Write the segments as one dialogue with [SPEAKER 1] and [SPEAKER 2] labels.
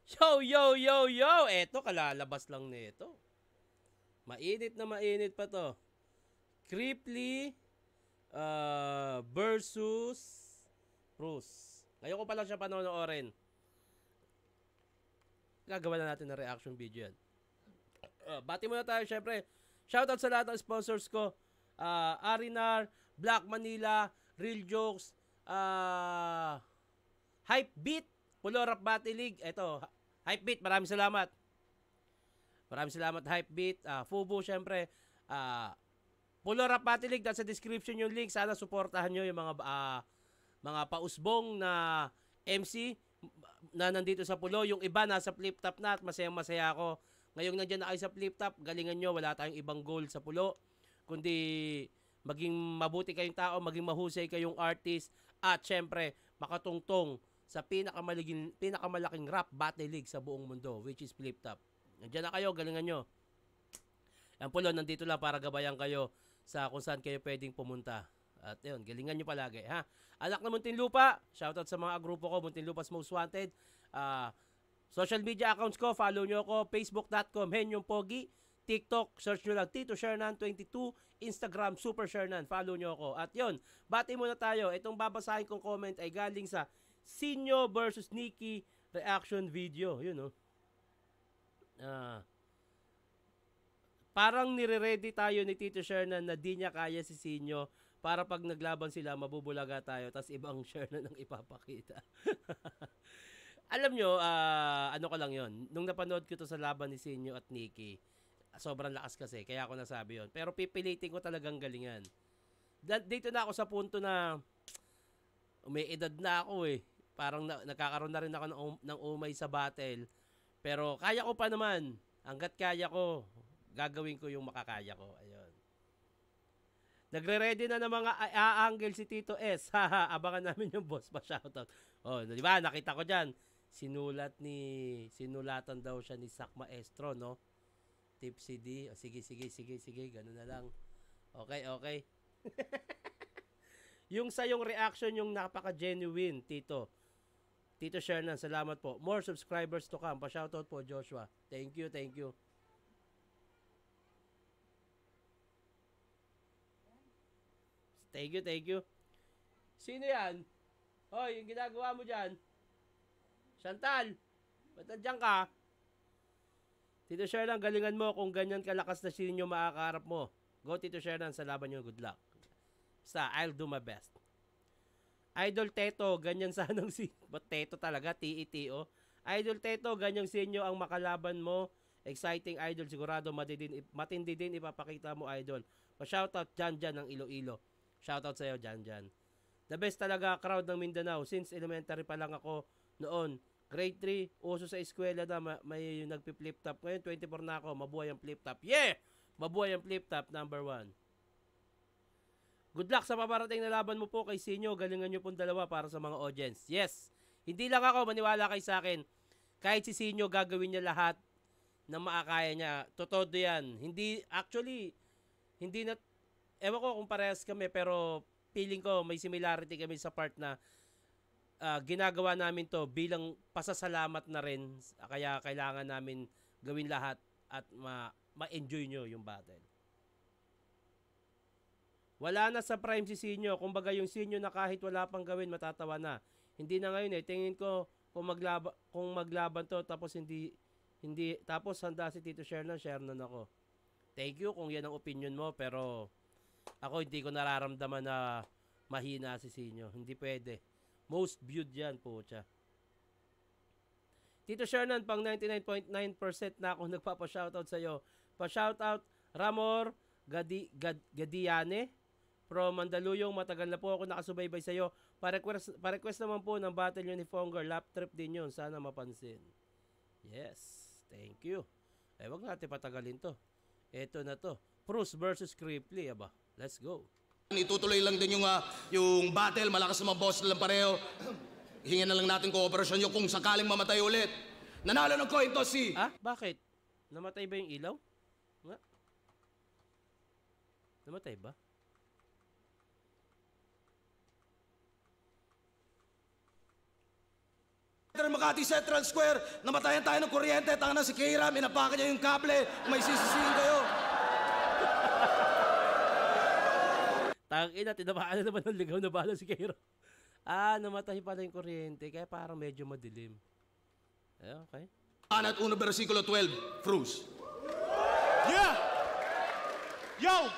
[SPEAKER 1] Yo, yo, yo, yo! Eto, kalalabas lang nito. Mainit na mainit pa to. Creeply versus Bruce. Ngayon ko pa lang siya panonoorin. Gagawa na natin ng reaction video yan. Bati muna tayo, syempre. Shoutout sa lahat ng sponsors ko. Arinar, Black Manila, Real Jokes, Hype Beat, Pulo Rap Battle League. Eto, Hype Beat, maraming salamat. Maraming salamat, Hype Beat. Fubo, syempre. Pulo Rap Battle League, nasa description yung link. Sana suportahan nyo yung mga pausbong na MC na nandito sa Pulo. Yung iba nasa flip top na at masayang-masaya ako. Ngayong nandiyan na kayo sa flip top, galingan nyo, wala tayong ibang goal sa Pulo. Kundi maging mabuti kayong tao, maging mahusay kayong artist, at syempre, makatungtong sa pinakamalaking rap battle league sa buong mundo, which is flip top. Nandiyan na kayo, galingan nyo. Ang Pulo, nandito lang para gabayan kayo sa kung saan kayo pwedeng pumunta. At yun, galingan nyo palagi, ha? Anak na Muntinlupa, shoutout sa mga grupo ko, Muntinlupa's Most Wanted. Social media accounts ko, follow nyo ako, facebook.com, Henyong Pogi, TikTok, search nyo lang, Tito Shernan22, Instagram, Super Shernan, follow nyo ako. At yun, bati muna tayo. Itong babasahin kong comment ay galing sa Sinyo versus Nikki reaction video. Yun, no? Parang nire-ready tayo ni Tito Shernan na di niya kaya si Sinyo para pag naglaban sila, mabubulaga tayo, tas ibang Shernan ang ipapakita. Alam nyo, ano ko lang yon. Nung napanood ko to sa laban ni Sinyo at Nikki, sobrang lakas kasi, kaya ako nasabi yon. Pero pipilitin ko talagang galingan. Dito na ako sa punto na may edad na ako eh. Parang nagkakaroon na rin ako ng umay sa battle. Pero kaya ko pa naman. Hanggat kaya ko, gagawin ko yung makakaya ko. Ayun. Nagre-ready na ng mga a-angle si Tito S. Haha, abangan namin yung boss pa shoutout. Oh, di ba? Nakita ko diyan. Sinulatan daw siya ni Sak Maestro, no? Tipsy D. Oh, sige, sige, sige, sige. Ganun na lang. Okay, okay. Yung sa yung reaction, yung napaka-genuine, Tito. Tito Shernan, salamat po. More subscribers to come. Pa-shoutout po, Joshua. Thank you, thank you. Thank you, thank you. Sino yan? Hoy, yung ginagawa mo dyan. Chantal, ba't nandiyan ka? Tito Shernan, galingan mo kung ganyan kalakas na sinyo makakaharap mo. Go, Tito Shernan, sa laban nyo. Good luck. Basta, I'll do my best. Idol Teto, ganyan sanang si... Ba't Teto talaga? T-E-T-O. Idol Teto, ganyang sinyo ang makalaban mo. Exciting idol, sigurado matindi din ipapakita mo, idol. Pa-shoutout Jan ng Iloilo. Shoutout sa'yo, Jan. The best talaga crowd ng Mindanao. Since elementary pa lang ako noon. Grade 3, uso sa eskwela na may nagpi-flip top. Ngayon, 24 na ako. Mabuhay ang flip top. Yeah! Mabuhay ang flip top, number 1. Good luck sa paparating na laban mo po kay Sinyo. Galingan nyo pong dalawa para sa mga audience. Yes! Hindi lang ako, maniwala kay sa akin. Kahit si Sinyo, gagawin niya lahat na makakaya niya. Totoo yan. Hindi, actually, hindi na, ewan ko kung parehas kami, pero feeling ko may similarity kami sa part na ginagawa namin to bilang pasasalamat na rin. Kaya kailangan namin gawin lahat at ma-enjoy nyo yung battle. Wala na sa prime si Sinyo. Kumbaga yung Sinyo na kahit wala pang gawin, matatawa na. Hindi na ngayon eh. Tingin ko kung maglaban to tapos tapos handa si Tito Shernan ako. Thank you kung yan ang opinion mo, pero ako hindi ko nararamdaman na mahina si Sinyo. Hindi pwede. Most viewed yan po siya. Tito Shernan, pang 99.9% na ako nagpapa-shoutout sa'yo. Pa-shoutout Ramor Gadiane from Mandaluyong. Matagal na po ako nakasubaybay sa'yo. Pa-request naman po ng battle nyo ni Fonger. Lap trip din yun. Sana mapansin. Yes. Thank you. Wag natin patagalin to. Ito na to. Bruce versus Creeply. Aba, let's go.
[SPEAKER 2] Itutuloy lang din yung battle. Malakas naman boss na lang pareho. Hingin na lang natin kooperasyon nyo kung sakaling mamatay ulit. Nanalo ng coin to si...
[SPEAKER 1] Bakit? Namatay ba yung ilaw? Nga? Namatay ba?
[SPEAKER 2] Makati Central Square, namatayan tayo ng kuryente, tanga na si Kira, minapakan niya yung kable, may sisisihin kayo.
[SPEAKER 1] Tangina, tinamaan na naman ng ligaw na bala si Kero. Namatay pala yung kuryente, kaya parang medyo madilim. Okay.
[SPEAKER 2] At 1 versikulo 12, Frus.
[SPEAKER 3] Yeah! Yo!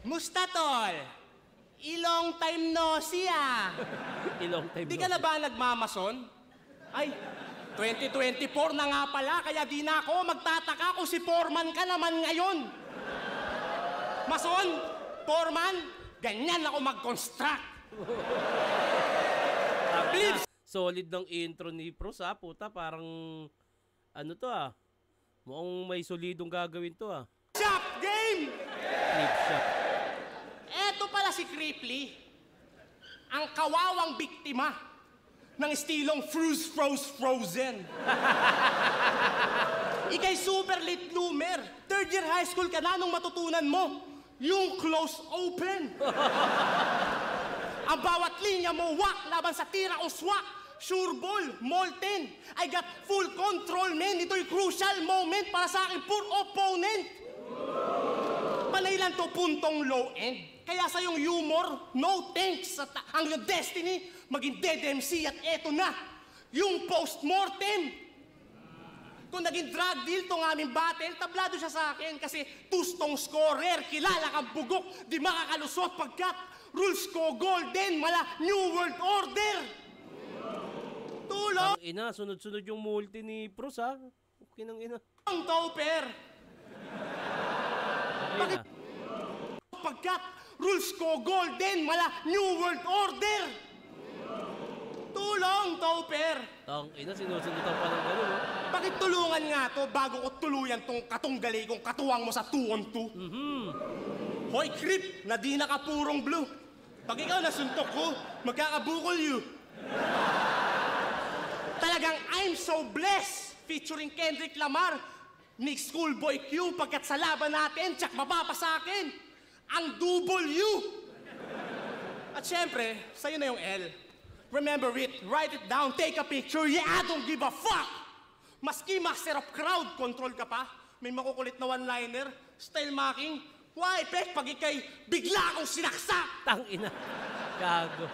[SPEAKER 3] Musta, tol? Ilong time no siya.
[SPEAKER 1] Ilong time
[SPEAKER 3] Di ka na ba nagmamason? Ay, 2024 na nga pala, kaya di na ako magtataka kung si Foreman ka naman ngayon. Mason, Foreman, ganyan ako mag-construct. Please!
[SPEAKER 1] Solid ng intro ni Pros puta, parang ano to mukhang may solidong gagawin to
[SPEAKER 3] Shop game!
[SPEAKER 1] Clip shot.
[SPEAKER 3] Eto pala si Cripply, ang kawawang biktima ng estilong Frozen. Ika'y super late bloomer. Third year high school ka na nung matutunan mo yung close open. Ang bawat linya mo, wak, laban sa tira o swak. Sure ball, molten. I got full control, man. Ito'y crucial moment para sa aking poor opponent. Panay lang to puntong low end. Kaya sa yung humor, no thanks. Ang yung destiny, maging dead MC at eto na, yung post-mortem. Kung naging drug deal tong aming battle, tablado siya sa akin kasi tustong scorer, kilala kang bugok, di makakalusot pagkat rules ko golden, mala New World Order. Tulong!
[SPEAKER 1] Ang ina, sunod-sunod yung multi ni Pros Okay ng ina.
[SPEAKER 3] Ang topper!
[SPEAKER 1] Bakit?
[SPEAKER 3] Pagkat rules ko golden, mala New World Order! Tulong, topper!
[SPEAKER 1] Ang ina, sinusundutan pa ng gano'n
[SPEAKER 3] Bakit tulungan nga to bago ko tuluyan tong katunggali kong katuwang mo sa 2-on-2? Hoy, creep, na di nakapurong blue. Pag ikaw nasuntok ko, magkakabukol you. Talagang I'm so blessed, featuring Kendrick Lamar, Nick Schoolboy Q, pagkat sa laban natin, tsak mapapasakin, ang double U. At syempre, sa'yo na yung L. Remember it, write it down, take a picture, yeah, I don't give a fuck! Maski master of crowd control ka pa, may makukulit na one-liner, style marking, why, pek, pag ikay bigla akong sinaksak!
[SPEAKER 1] Tang ina. Gago.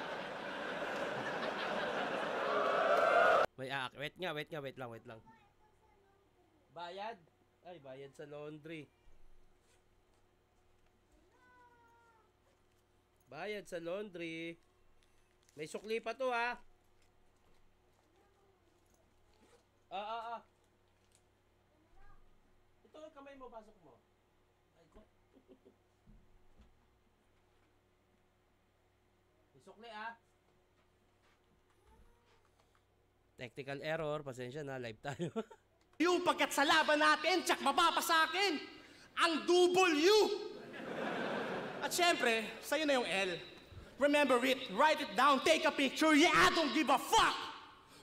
[SPEAKER 1] May wait lang. Bayad? Ay, bayad sa laundry. Bayad sa laundry. May sukli pa to Ito, kamay mo, pasok mo. Ay, ko. May sukli Technical error, pasensya na, live tayo.
[SPEAKER 3] Yung pagkat sa laban natin, tsak mapapasakin, ang double U. At syempre, sa'yo na yung L. Remember it, write it down, take a picture, yeah, I don't give a fuck!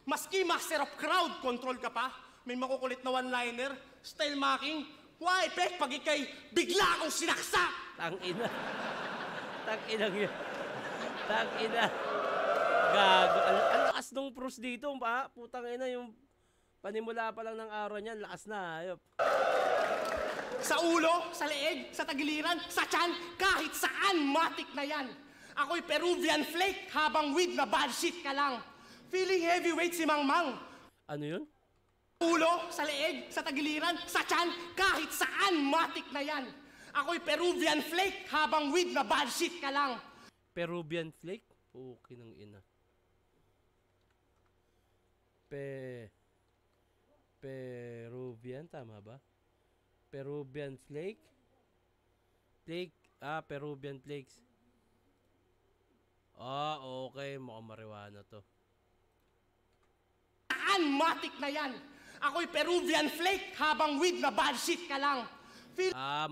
[SPEAKER 3] Maski master of crowd control ka pa, may makukulit na one-liner, style marking, why, pek, pag ikay bigla akong sinaksak!
[SPEAKER 1] Tang ina. Tang ina yun. Tang ina. Gago. Ang lakas nung Pros dito, putang ina, yung panimula pa lang ng araw niyan, lakas na, ayop.
[SPEAKER 3] Sa ulo, sa leeg, sa tagiliran, sa tiyan, kahit saan, matik na yan. Ako'y Peruvian flake habang with na bad shit ka lang. Feeling heavyweight si Mang Mang.
[SPEAKER 1] Ano yun?
[SPEAKER 3] Ulo, sa leeg, sa tagiliran, sa tiyan, kahit saan, matik na yan. Ako'y Peruvian flake habang with na bad shit ka lang.
[SPEAKER 1] Peruvian flake? Okay ng ina. Peruvian, tama ba? Peruvian flake? Peruvian flakes. Okay. Mukhang marijuana to.
[SPEAKER 3] Saan, matik na yan. Ako'y Peruvian flake habang with na bad shit ka lang.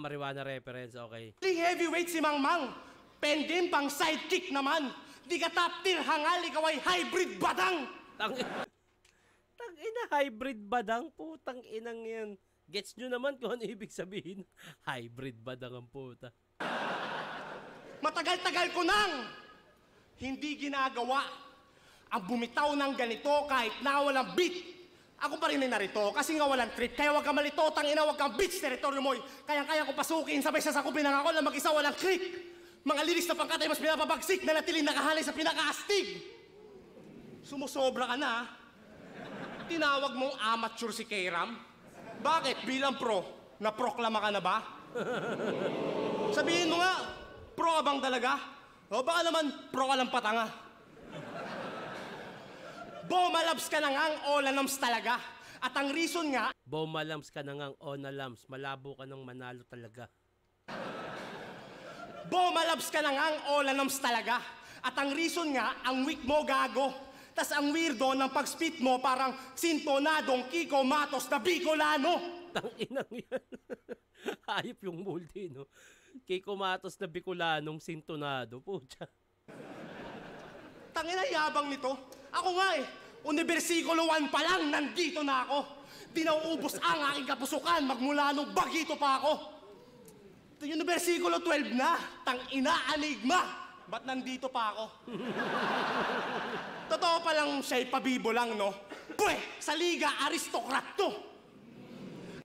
[SPEAKER 1] Marijuana reference, okay.
[SPEAKER 3] Feeling heavyweight si Mang Mang. Pending pang sidekick naman. Di ka top tier hangal, ikaw ay hybrid badang.
[SPEAKER 1] Tang-ina, hybrid badang, putang inang yan. Gets nyo naman kung ano ibig sabihin. Hybrid badang ang puta.
[SPEAKER 3] Matagal-tagal ko nang hindi ginagawa ang bumitaw ng ganito kahit na walang beat. Ako pa rin ay narito kasi nga walang trip. Kaya wag kang malito, tangina, wag kang bitch, teritoryo mo. Kaya ko pasukin, sabay sasakupin ang ako lang mag-isa walang click. Mga liris na pangkat ay mas pinapabagsik na natiling nakahalay sa pinakaastig. Sumusobra ka na, tinawag mong amateur si Kairam? Bakit? Bilang pro, naproklama ka na ba? Sabihin mo nga, pro ka bang talaga? O baka naman pro ka lang patanga. Bomalabs ka na ngang olanams talaga. At ang reason nga...
[SPEAKER 1] Bomalams ka na ngang onalams. Malabo ka ng manalo talaga.
[SPEAKER 3] Bomalabs ka na ngang olanams talaga. At ang reason nga, ang weak mo gago. Tas ang weirdo ng pag-spit mo parang sintonadong Kiko Matos na Bicolano.
[SPEAKER 1] Tanginang yan. Hayop yung multi, no? Kiko Matos na Bicolanong sintonado. Pucha.
[SPEAKER 3] Tangina yabang nito. Ako nga Universikulo 1 pa lang, nandito na ako. Di nauubos ang aking kapusukan, magmula nung bagito pa ako. Universikulo 12 na, tangina, anigma. Ba't nandito pa ako? Totoo pa lang siya'y pabibo lang, no? Pwe, sa liga, aristokrat to.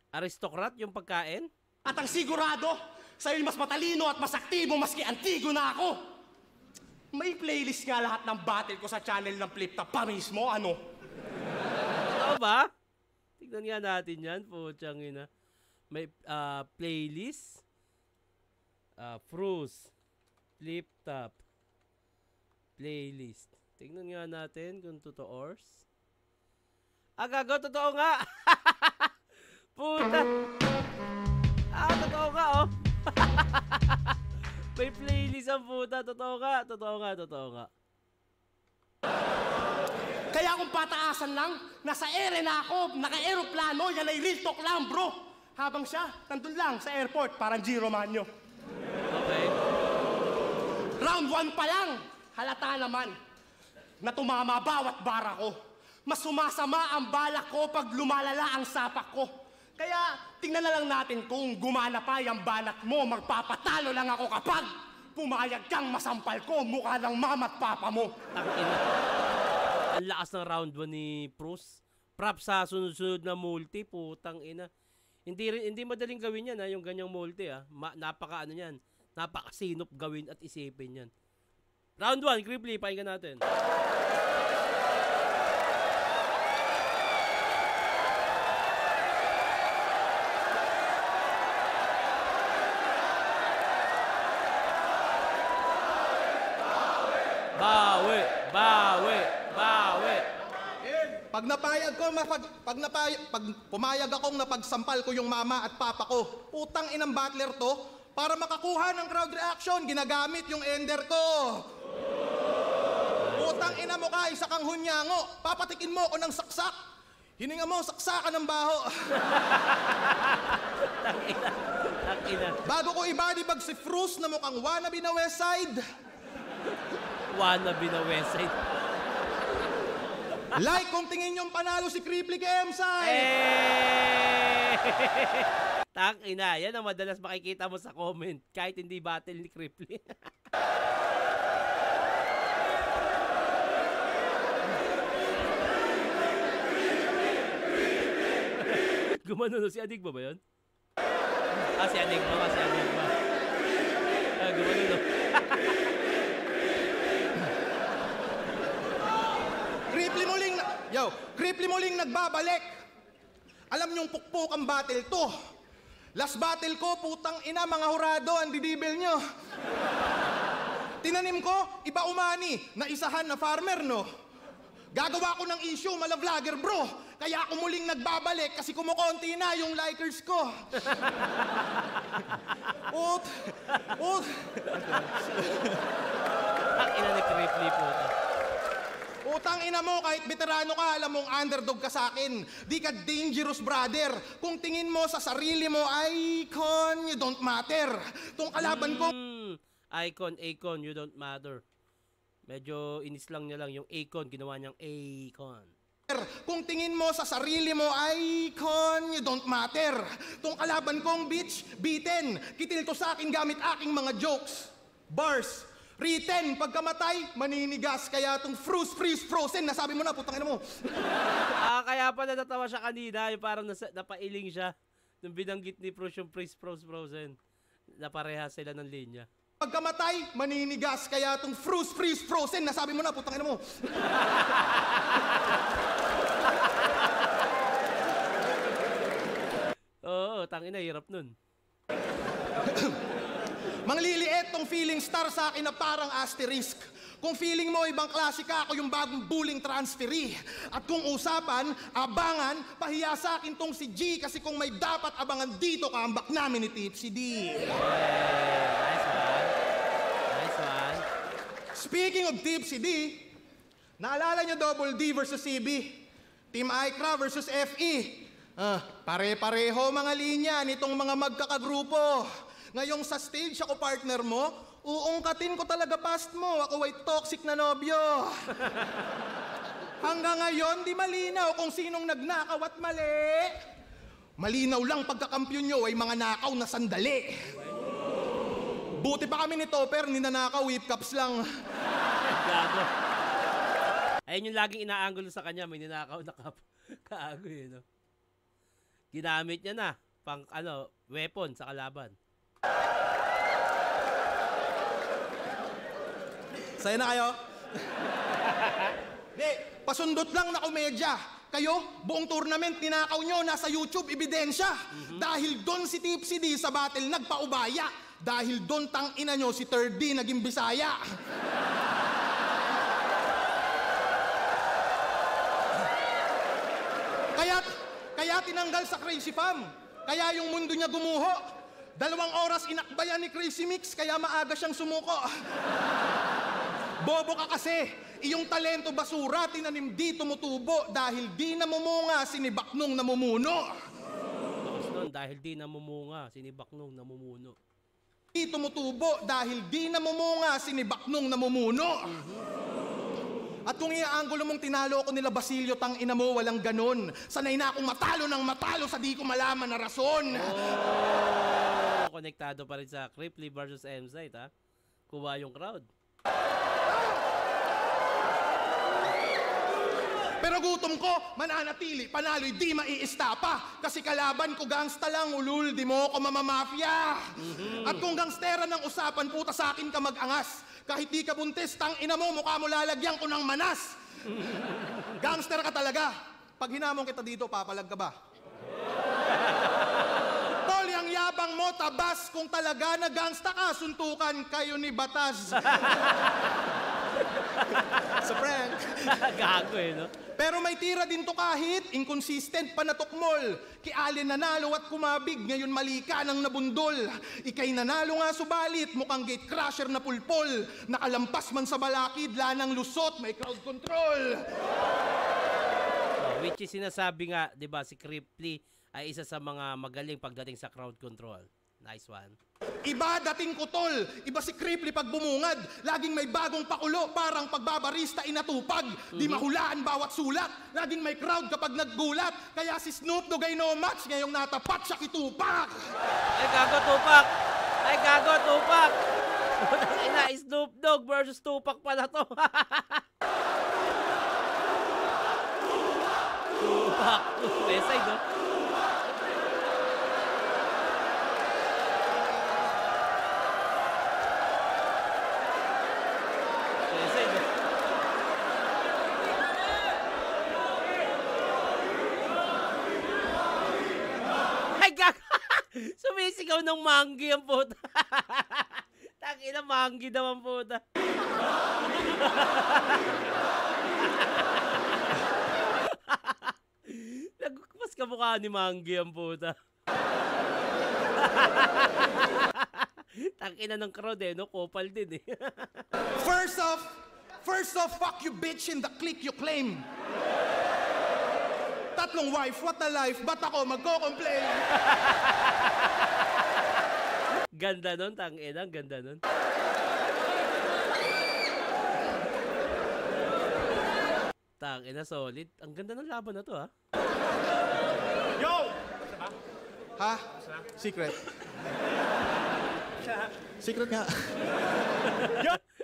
[SPEAKER 1] Aristokrat yung pagkain?
[SPEAKER 3] At ang sigurado, sa'yo'y mas matalino at mas aktibo maski antigo na ako. May playlist nga lahat ng battle ko sa channel ng Flip Top pa mismo, ano?
[SPEAKER 1] Totoo ba? Tignan nga natin yan, putyang ina. May playlist, Fruits, Flip Top, playlist. Tignan nga natin kung totoo. Gago, totoo nga! Puta! Totoo nga, oh! May playlist ang puta. Totoo nga.
[SPEAKER 3] Kaya kung pataasan lang, nasa ere na ako, naka-aeroplano, yan ay real talk lang, bro. Habang siya, nandun lang sa airport, parang G. Romano.
[SPEAKER 1] Okay.
[SPEAKER 3] Round 1 pa lang, halata naman, na tumama bawat bara ko. Mas sumasama ang balak ko pag lumalala ang sapak ko. Kaya tingnan na lang natin kung gumana pa yung banat mo, magpapatalo lang ako kapag pumayag kang masampal ko, mukha ng mama at papa mo.
[SPEAKER 1] Ang lakas ng round 1 ni Bruce. Props sa sunod-sunod na multi, putang ina. Hindi madaling gawin yan, yung ganyang multi. Napaka ano yan, napakasinop gawin at isipin yan. Round 1, Cripply, pakinggan natin. Bawi.
[SPEAKER 4] Pag napayag ko, pag pumayag akong napagsampal ko yung mama at papa ko, putang inang battler to, para makakuha ng crowd reaction, ginagamit yung ender ko. Putang ina mo ka, isa kang hunyango, papatikin mo ako ng saksak. Hininga mo, saksakan ng baho.
[SPEAKER 1] Takina.
[SPEAKER 4] Bago ko i-bodybag si Frus na mukhang wannabe na Westside.
[SPEAKER 1] Wannabe na Westside.
[SPEAKER 4] Like kung tingin yung panalo si Cripply kay Emsay.
[SPEAKER 1] Takina, yan ang madalas makikita mo sa comment kahit hindi battle ni Cripply. Gumano si Adigma ba yun? Si Adigma. Gumano.
[SPEAKER 4] Cripply muling nagbabalik. Alam niyong pukpuk ang battle to. Last battle ko, putang ina, mga hurado, ang didibel nyo. Tinanim ko, iba umani, na isahan na farmer, no? Gagawa ko ng issue, mala vlogger, bro. Kaya ako muling nagbabalik kasi kumukonti na yung likers ko.
[SPEAKER 1] Takina ni Cripply po.
[SPEAKER 4] Utang ina mo, kahit veterano ka, alam mong underdog ka sa akin. Di ka dangerous, brother. Kung tingin mo sa sarili mo, icon, you don't matter. Tong kalaban ko...
[SPEAKER 1] Icon, you don't matter. Medyo inis lang niya lang yung Akon, ginawa niyang Akon.
[SPEAKER 4] Kung tingin mo sa sarili mo, icon, you don't matter. Tong kalaban kong bitch, beaten. Kitil to sa akin gamit aking mga jokes. Bars. Written, pagkamatay, maninigas. Kaya itong freeze, frozen, nasabi mo na, putang ina mo.
[SPEAKER 1] Kaya pala natawa siya kanina, yung parang napailing siya. Nung binanggit ni Prush yung frozen. Napareha sila ng linya.
[SPEAKER 4] Pagkamatay, maninigas. Kaya itong freeze, frozen, nasabi mo na, putang ina mo.
[SPEAKER 1] Oo, tangina, hirap nun.
[SPEAKER 4] Mangliliit tong feeling star sa akin na parang asterisk. Kung feeling mo ibang klase ka, ako yung bagong bullying transferee. At kung usapan, abangan, pahiya sa akin tong si G. Kasi kung may dapat abangan dito, kaambak namin ni Tipsy D.
[SPEAKER 1] Nice one.
[SPEAKER 4] Speaking of Tipsy D, naalala nyo Double D versus CB? Team Icra versus FE. Pare-pareho mga linya nitong mga magkakagrupo. Ngayong sa stage ako partner mo, uungkatin ko talaga past mo. Ako ay toxic na nobyo. Hanggang ngayon, di malinaw kung sinong nagnakaw at mali. Malinaw lang pagkakampyon nyo ay mga nakaw na sandali. Buti pa kami ni Topper, ninanakaw, whip cups lang.
[SPEAKER 1] Gago. Ayun yung laging inaangulo sa kanya, may ninakaw na kaago yun, no? Ginamit niya na, pang weapon sa kalaban.
[SPEAKER 4] Saya na kayo? Di, pasundot lang na komedya. Kayo, buong tournament, ninakaw nyo, nasa YouTube, ebidensya. Dahil doon si Tipsy D sa battle nagpaubaya. Dahil doon tangina nyo si 3D naging Bisaya. Kaya tinanggal sa Crazy Fam. Kaya yung mundo niya gumuho. 2 oras inakbayan ni Crazy Mix, kaya maaga siyang sumuko. Bobo ka kasi. Iyong talento basura, tinanim di tumutubo. Dahil di namumunga, sinibak nung namumuno.
[SPEAKER 1] Tapos nun, dahil di namumunga, sinibak nung namumuno.
[SPEAKER 4] Di tumutubo, dahil di namumunga, sinibak nung namumuno. At kung iaanggulo mong tinalo ko nila Basilio, tang ina mo, walang ganon. Sanay na akong matalo ng matalo sa di ko malaman na rason.
[SPEAKER 1] Konektado pa rin sa Cripply versus M-Site, ha? Kuha yung crowd.
[SPEAKER 4] Pero gutom ko, mananatili, panalo'y di maiistapa. Kasi kalaban ko gangsta lang, ulul, di mo ko mamamafia. At kung gangstera ng usapan, puta sa akin ka mag-angas. Kahit di ka buntis, tang ina mo, mukha mo lalagyan ko ng manas. Gangster ka talaga. Pag hinamon kita dito, papalag ka ba? Tol, yung yabang mo, tabas. Kung talaga na gangsta ka, suntukan kayo ni Batas. Sa prank.
[SPEAKER 1] Gago no?
[SPEAKER 4] Pero may tira din to kahit inconsistent panatukmol. Kialin nanalo at kumabig, ngayon mali ka ng nabundol. Ika'y nanalo nga subalit, mukhang gate crusher na pulpol. Nakalampas man sa balakid, lanang lusot, may crowd control.
[SPEAKER 1] Which is sinasabi nga, di ba, si Cripply ay isa sa mga magaling pagdating sa crowd control. Nice one.
[SPEAKER 4] Iba dating kutol, iba si Cripply pag bumungad. Laging may bagong pakulo, parang pagbabarista inatupag. Di mahulaan bawat sulat, laging may crowd kapag naggulat. Kaya si Snoop Dogg ay no match, ngayong natapat siya kitupak.
[SPEAKER 1] Ay gago, Tupac! Ay gago, Tupac! Ina, Snoop Dogg versus Tupac pala to. Tupac! Besay, no? Sumisigaw ng manggi ang puta. Tangina, manggi daw ang puta. Nagpas ka mukha ni manggi ang puta. Tangina ng crowd no? Kopal din eh.
[SPEAKER 4] First off, fuck you bitch in the clique you claim. Tatlong wife, what a life, ba't ako magko-complain?
[SPEAKER 1] Ganda nun, tangina, ganda nun. Tangina, solid. Ang ganda ng laban na to, ha?
[SPEAKER 3] Yo!
[SPEAKER 4] Ha? Secret. Secret nga.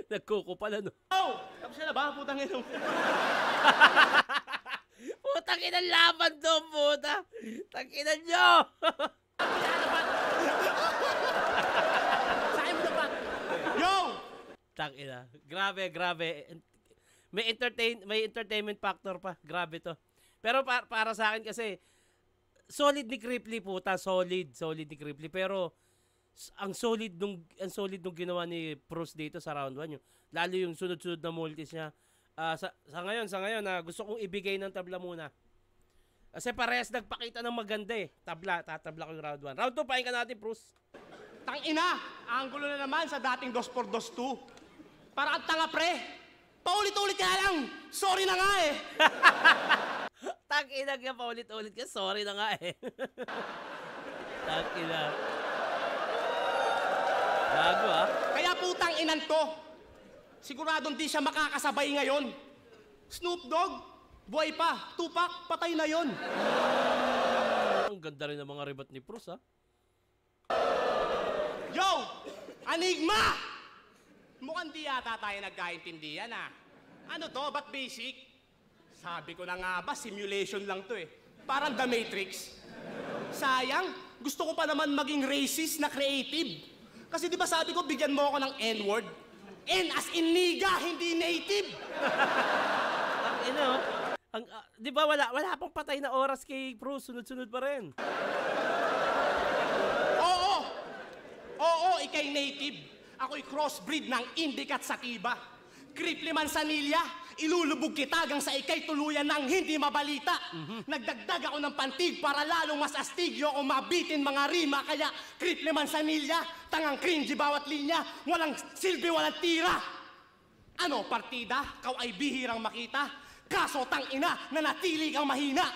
[SPEAKER 1] Nagkukupal, ano?
[SPEAKER 3] Oh! Tapos na ba? Putang ina mo.
[SPEAKER 1] Putang ina laban doon, puta. Tangina nyo.
[SPEAKER 3] Saan mo na ba? Yo!
[SPEAKER 1] Tangina. Grabe. May entertainment factor pa. Grabe to. Pero para sa akin kasi, solid ni Cripply, puta. Solid ni Cripply. Pero, ang solid nung ginawa ni Bruce dito sa round 1. Lalo yung sunod-sunod na multis niya. Sa ngayon, gusto kong ibigay ng tabla muna. Kasi parehas nagpakita ng maganda eh. Tatabla ko yung round 1. Round 2, pahinga natin, Bruce.
[SPEAKER 3] Tangina! Ang gulo na naman sa dating 2x2. Para ang tanga, pre. Paulit-ulit ka lang. Sorry na nga eh.
[SPEAKER 1] Tangina ka, paulit-ulit ka. Sorry na nga eh. Tangina. Bago ah.
[SPEAKER 3] Kaya putang inan to. Siguradong di siya makakasabay ngayon. Snoop Dogg, buhay pa. Tupac, patay na yon.
[SPEAKER 1] Ang ganda rin ng mga ribat ni Bruce ah.
[SPEAKER 3] Yo! Enigma! Mukhang di yata tayo nagkaintindihan ah. Ano to? Ba't basic? Sabi ko na nga ba, simulation lang to eh. Parang The Matrix. Sayang, gusto ko pa naman maging racist na creative. Kasi di ba sabi ko, bigyan mo ako ng N-word? N as in niga, hindi native.
[SPEAKER 1] Di ba wala pang patay na oras kay Bruce, sunod-sunod pa rin.
[SPEAKER 3] Oo, ikay native. Ako'y crossbreed ng Indica at Sativa. Cripply Manzanilla, ilulubog kita hanggang sa ikay tuluyan ng hindi mabalita. Nagdagdag ako ng pantig para lalong mas astigyo o mabitin mga rima. Kaya Cripply Manzanilla, tangang cringy bawat linya, walang silbi, walang tira. Ano, partida? Kau ay bihirang makita. Kaso tangina, nanatili kang mahina.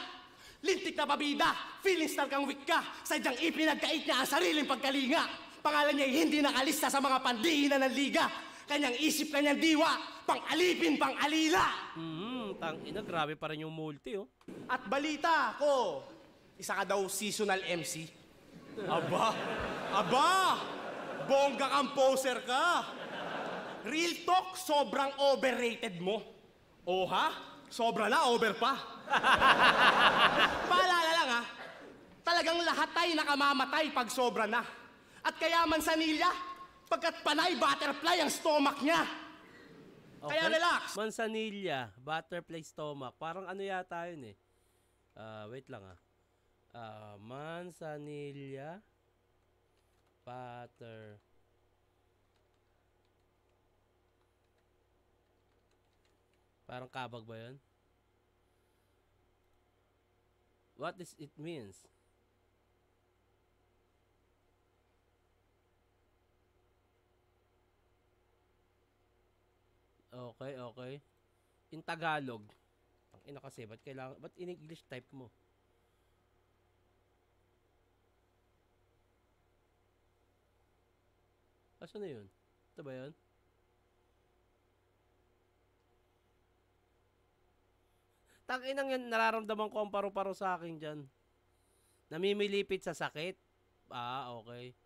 [SPEAKER 3] Lintik na babida, feeling star kang weak ka. Sadyang ipinagkait niya ang sariling pagkalinga. Pangalan niya hindi nakalista sa mga pandihinan ng liga. Kanyang isip, kanyang diwa, pang-alipin, pang-alila.
[SPEAKER 1] Tangina, grabe pa rin yung multi oh.
[SPEAKER 3] At balita ko, isa ka daw seasonal MC. Aba, bongga kang poser ka. Real talk, sobrang overrated mo. O ha? Sobra na, over pa. Paalala lang ha, talagang lahat tayo nakamamatay pag sobra na. At kaya Manzanilla, pagkat panay butterfly ang stomach niya.
[SPEAKER 1] Okay.
[SPEAKER 3] Kaya relax.
[SPEAKER 1] Manzanilla, butterfly stomach. Parang ano yata yun eh. Wait lang ah. Manzanilla, parang kabag ba yun? What does it means? Okay. In Tagalog. Ang ina kasi, ba't in English type mo? Asa na yun? Ito ba yun? Tanginang yan, nararamdaman ko ang paru-paro sa akin dyan. Namimilipit sa sakit. Okay.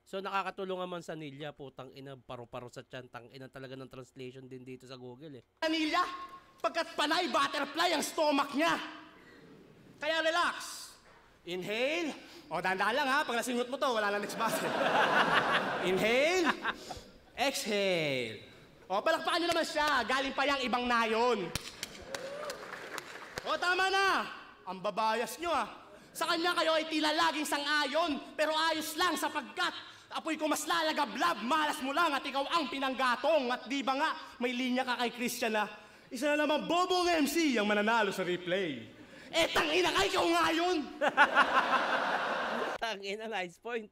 [SPEAKER 1] So nakakatulong ang Manzanilla, putang ina, paru-paro sa tiyan, tang ina talaga ng translation din dito sa Google eh.
[SPEAKER 3] Manzanilla, pagkat panay butterfly ang stomach niya. Kaya relax. Inhale. O, dahan-dahan lang ha, pag nasingot mo to, wala na next button. Inhale. Exhale. O, palakpakan nyo naman siya, galing pa yang ibang nayon. O, tama na. Ang babayas nyo ah. Sa kanya kayo ay tila laging sang-ayon, pero ayos lang sapagkat apoy ko mas lalagablab, malas mo lang at ikaw ang pinanggatong. At di ba nga, may linya ka kay Christian na, isa na naman bobong MC ang mananalo sa replay. Eh, tangina ka, ikaw nga yun!
[SPEAKER 1] Tangina, nice point.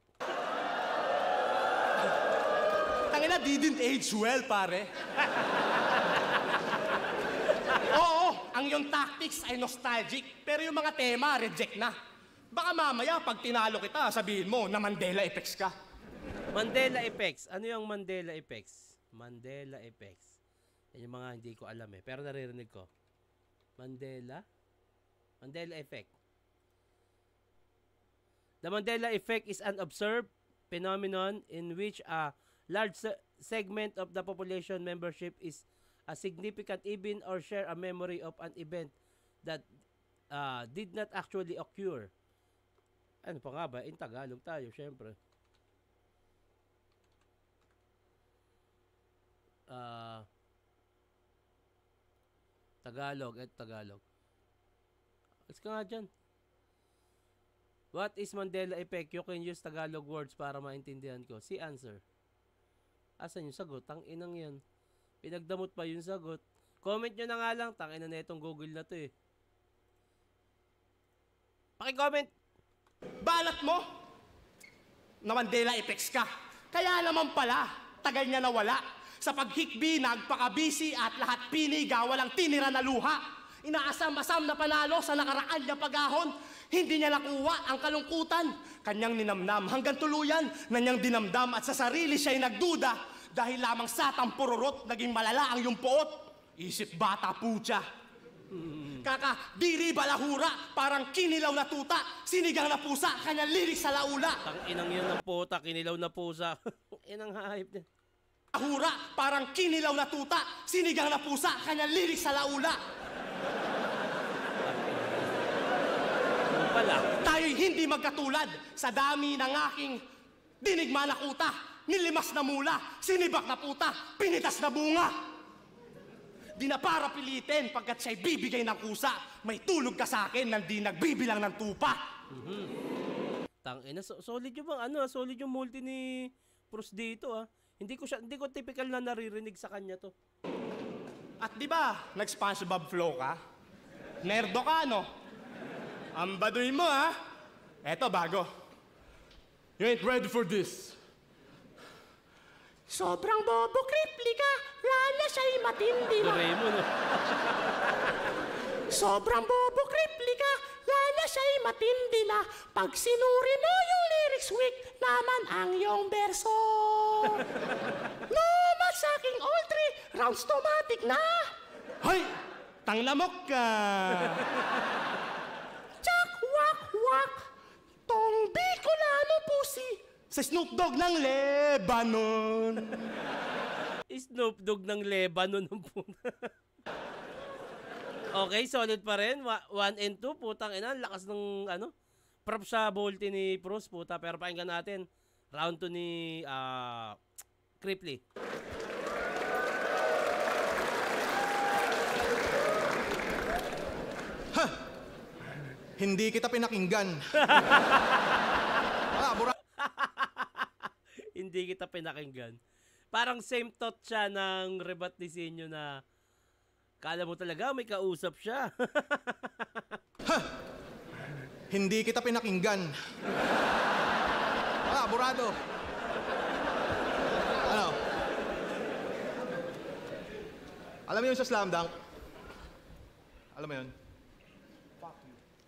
[SPEAKER 3] Tangina, didn't age well, pare. Oo, ang yung tactics ay nostalgic, pero yung mga tema, reject na. Baka mamaya, pag tinalo kita, sabihin mo na Mandela effects ka.
[SPEAKER 1] Mandela effects. Ano yung Mandela effects? Mandela effects. Yan yung mga hindi ko alam eh. Pero naririnig ko. Mandela effect. The Mandela effect is an observed phenomenon in which a large segment of the population membership is a significant event or share a memory of an event that did not actually occur. Ano pa nga ba? In Tagalog tayo, syempre. Tagalog. Alis ka nga dyan. What is Mandela effect? You can use Tagalog words para maintindihan ko. See answer. Asan yung sagot? Tang-inang yan. Pinagdamot pa yung sagot. Comment nyo na nga lang. Tang-ina na itong Google na to eh. Paki-comment!
[SPEAKER 3] Balat mo na Mandela effects ka. Kaya naman pala, tagal niya nawala. Sa paghikbi, nagpakabisi at lahat piniga, walang tinira na luha. Inaasam-asam na panalo sa nakaraan niya pagahon. Hindi niya nakuha ang kalungkutan. Kanyang ninamnam hanggang tuluyan na niyang dinamdam at sa sarili siya'y nagduda. Dahil lamang sa tampururot, naging malala ang iyong poot. Isip bata putya. Kaka, diri balahura, parang kinilaw na tuta, sinigang na pusa, kanyang lirik sa laula.
[SPEAKER 1] Tang-inang yun ng puta, kinilaw na pusa. Inang hayop din.
[SPEAKER 3] Balahura, parang kinilaw na tuta, sinigang na pusa, kanyang lirik sa laula.
[SPEAKER 1] Ano pala?
[SPEAKER 3] Tayo'y hindi magkatulad sa dami ng aking dinigma na kuta, nilimas na mula, sinibak na puta, pinitas na bunga. Di na para pilitin pagkat siya'y bibigay ng kusa. May tulog ka sa akin nang di nagbibilang ng tupa.
[SPEAKER 1] Tangina, solid yung bang ano, solid yung multi ni Pros dito ah. Hindi ko typical na naririnig sa kanya to.
[SPEAKER 3] At di ba, nag-SpongeBob flow ka? Nerdo ka, no? Ang baduy mo, ha? Eto, bago. You ain't ready for this. Sobrang bobo, kripli ka. Lala siya'y matindi na.
[SPEAKER 1] Doraemon, no?
[SPEAKER 3] Sobrang bobo, kripli ka. Lala siya'y matindi na. Pag sinuri mo yung lyrics weak, naman ang iyong berso. No, mas aking all three, rounds tomatic na. Hoy, tanglamok ka. Chak, wak, wak. Tong Bicolano pusi. Sa Snoop Dogg ng Lebanon.
[SPEAKER 1] Snoop Dogg ng Lebanon ng puta. Okay, solid pa rin. 1 and 2, putang ina. Lakas ng ano. Prop sa Bolty ni Pros, puta. Pero pakinggan natin. Round 2 ni Cripply.
[SPEAKER 4] Ha! Hindi kita pinakinggan.
[SPEAKER 1] Hindi kita pinakinggan. Parang same thought siya ng rebat ni Sinyo na kala mo talaga may kausap siya.
[SPEAKER 4] Ha! Hindi kita pinakinggan. Burado. Ano? Alam mo yun sa Slam Dunk? Alam mo yun?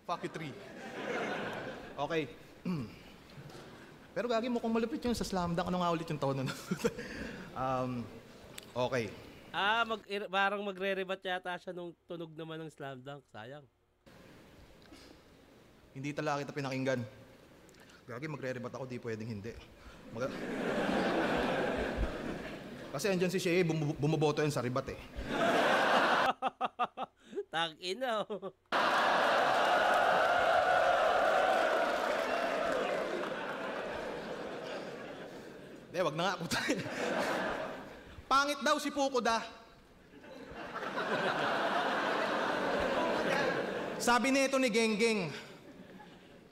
[SPEAKER 4] Fuck you 3. Okay. Pero gagi mo kung malupit yun sa Slam Dunk. Ano nga ulit yung taon nun? Okay.
[SPEAKER 1] Parang magre-rebat yata siya nung tunog naman ng Slam Dunk. Sayang.
[SPEAKER 4] Hindi talaga kita pinakinggan. Gagi, magre-rebat ako, di pwedeng hindi. Kasi andyan si Shea, bumoboto yan sa rebat eh.
[SPEAKER 1] Tang-ina.
[SPEAKER 4] Wag na nga. Pangit daw si Pukoda. Sabi nito ni Genggeng,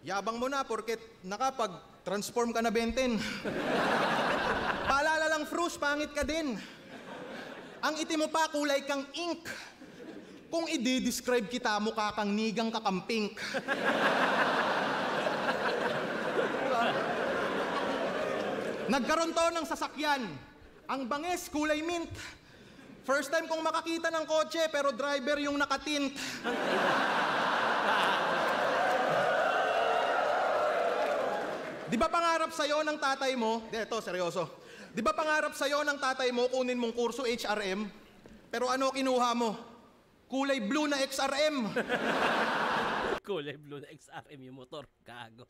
[SPEAKER 4] yabang mo na porket nakapag-transform ka na, Benten. Paalala lang, Frus, pangit ka din. Ang itim mo pa, kulay kang ink. Kung i-describe kita, mukha kang nigang kakampink. Nagkaroon to ng sasakyan. Ang banges, kulay mint. First time kong makakita ng kotse, pero driver yung nakatint. Di ba pangarap sa'yo ng tatay mo, eto, seryoso. Di ba pangarap sa'yo ng tatay mo, kunin mong kurso HRM, pero ano kinuha mo? Kulay blue na XRM.
[SPEAKER 1] Kulay blue na XRM yung motor. Gago.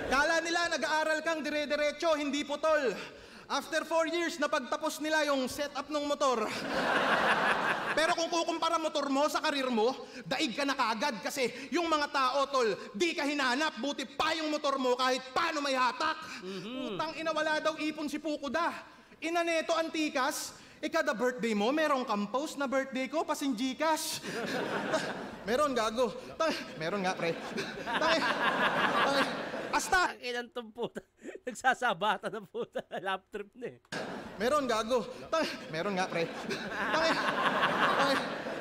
[SPEAKER 4] Kala nila nag-aaral kang dire-diretso, hindi putol. After 4 years, napagtapos nila yung setup ng motor. Pero kung kukumpara motor mo sa karir mo, daig ka na kaagad kasi yung mga tao, tol, di ka hinanap, buti pa yung motor mo kahit paano may hatak. Utang ina, wala daw ipon si Pukuda. Ina neto, Antikas, kada birthday mo, merong kampos na birthday ko, pasin Gcash. Meron, gago. Meron nga, pre. Asta!
[SPEAKER 1] Ang ilan tong puta. Nagsasabata na puta. Lap trip na eh.
[SPEAKER 4] Meron, gago. Meron nga, pre.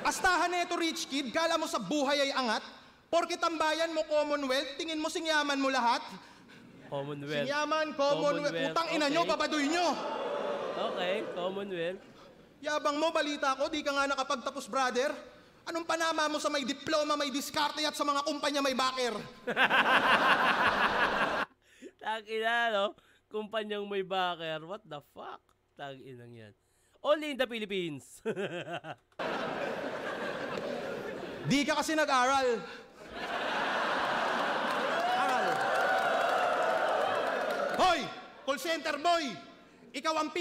[SPEAKER 4] Astahan neto, rich kid, kala mo sa buhay ay angat? Porke tambayan mo Commonwealth, tingin mo singyaman mo lahat?
[SPEAKER 1] Commonwealth.
[SPEAKER 4] Singyaman, Commonwealth. Utang ina nyo, babaduy nyo.
[SPEAKER 1] Okay, Commonwealth.
[SPEAKER 4] Yabang mo, balita ko, di ka nga nakapagtapos, brother. Anong panama mo sa may diploma, may diskarte at sa mga kumpanya may backer?
[SPEAKER 1] Tag-ina, no? Kumpanyang may backer. What the fuck? Tag-inang yan. Only in the Philippines.
[SPEAKER 4] Di ka kasi nag-aral. Hoy! Call center boy! Ikaw ang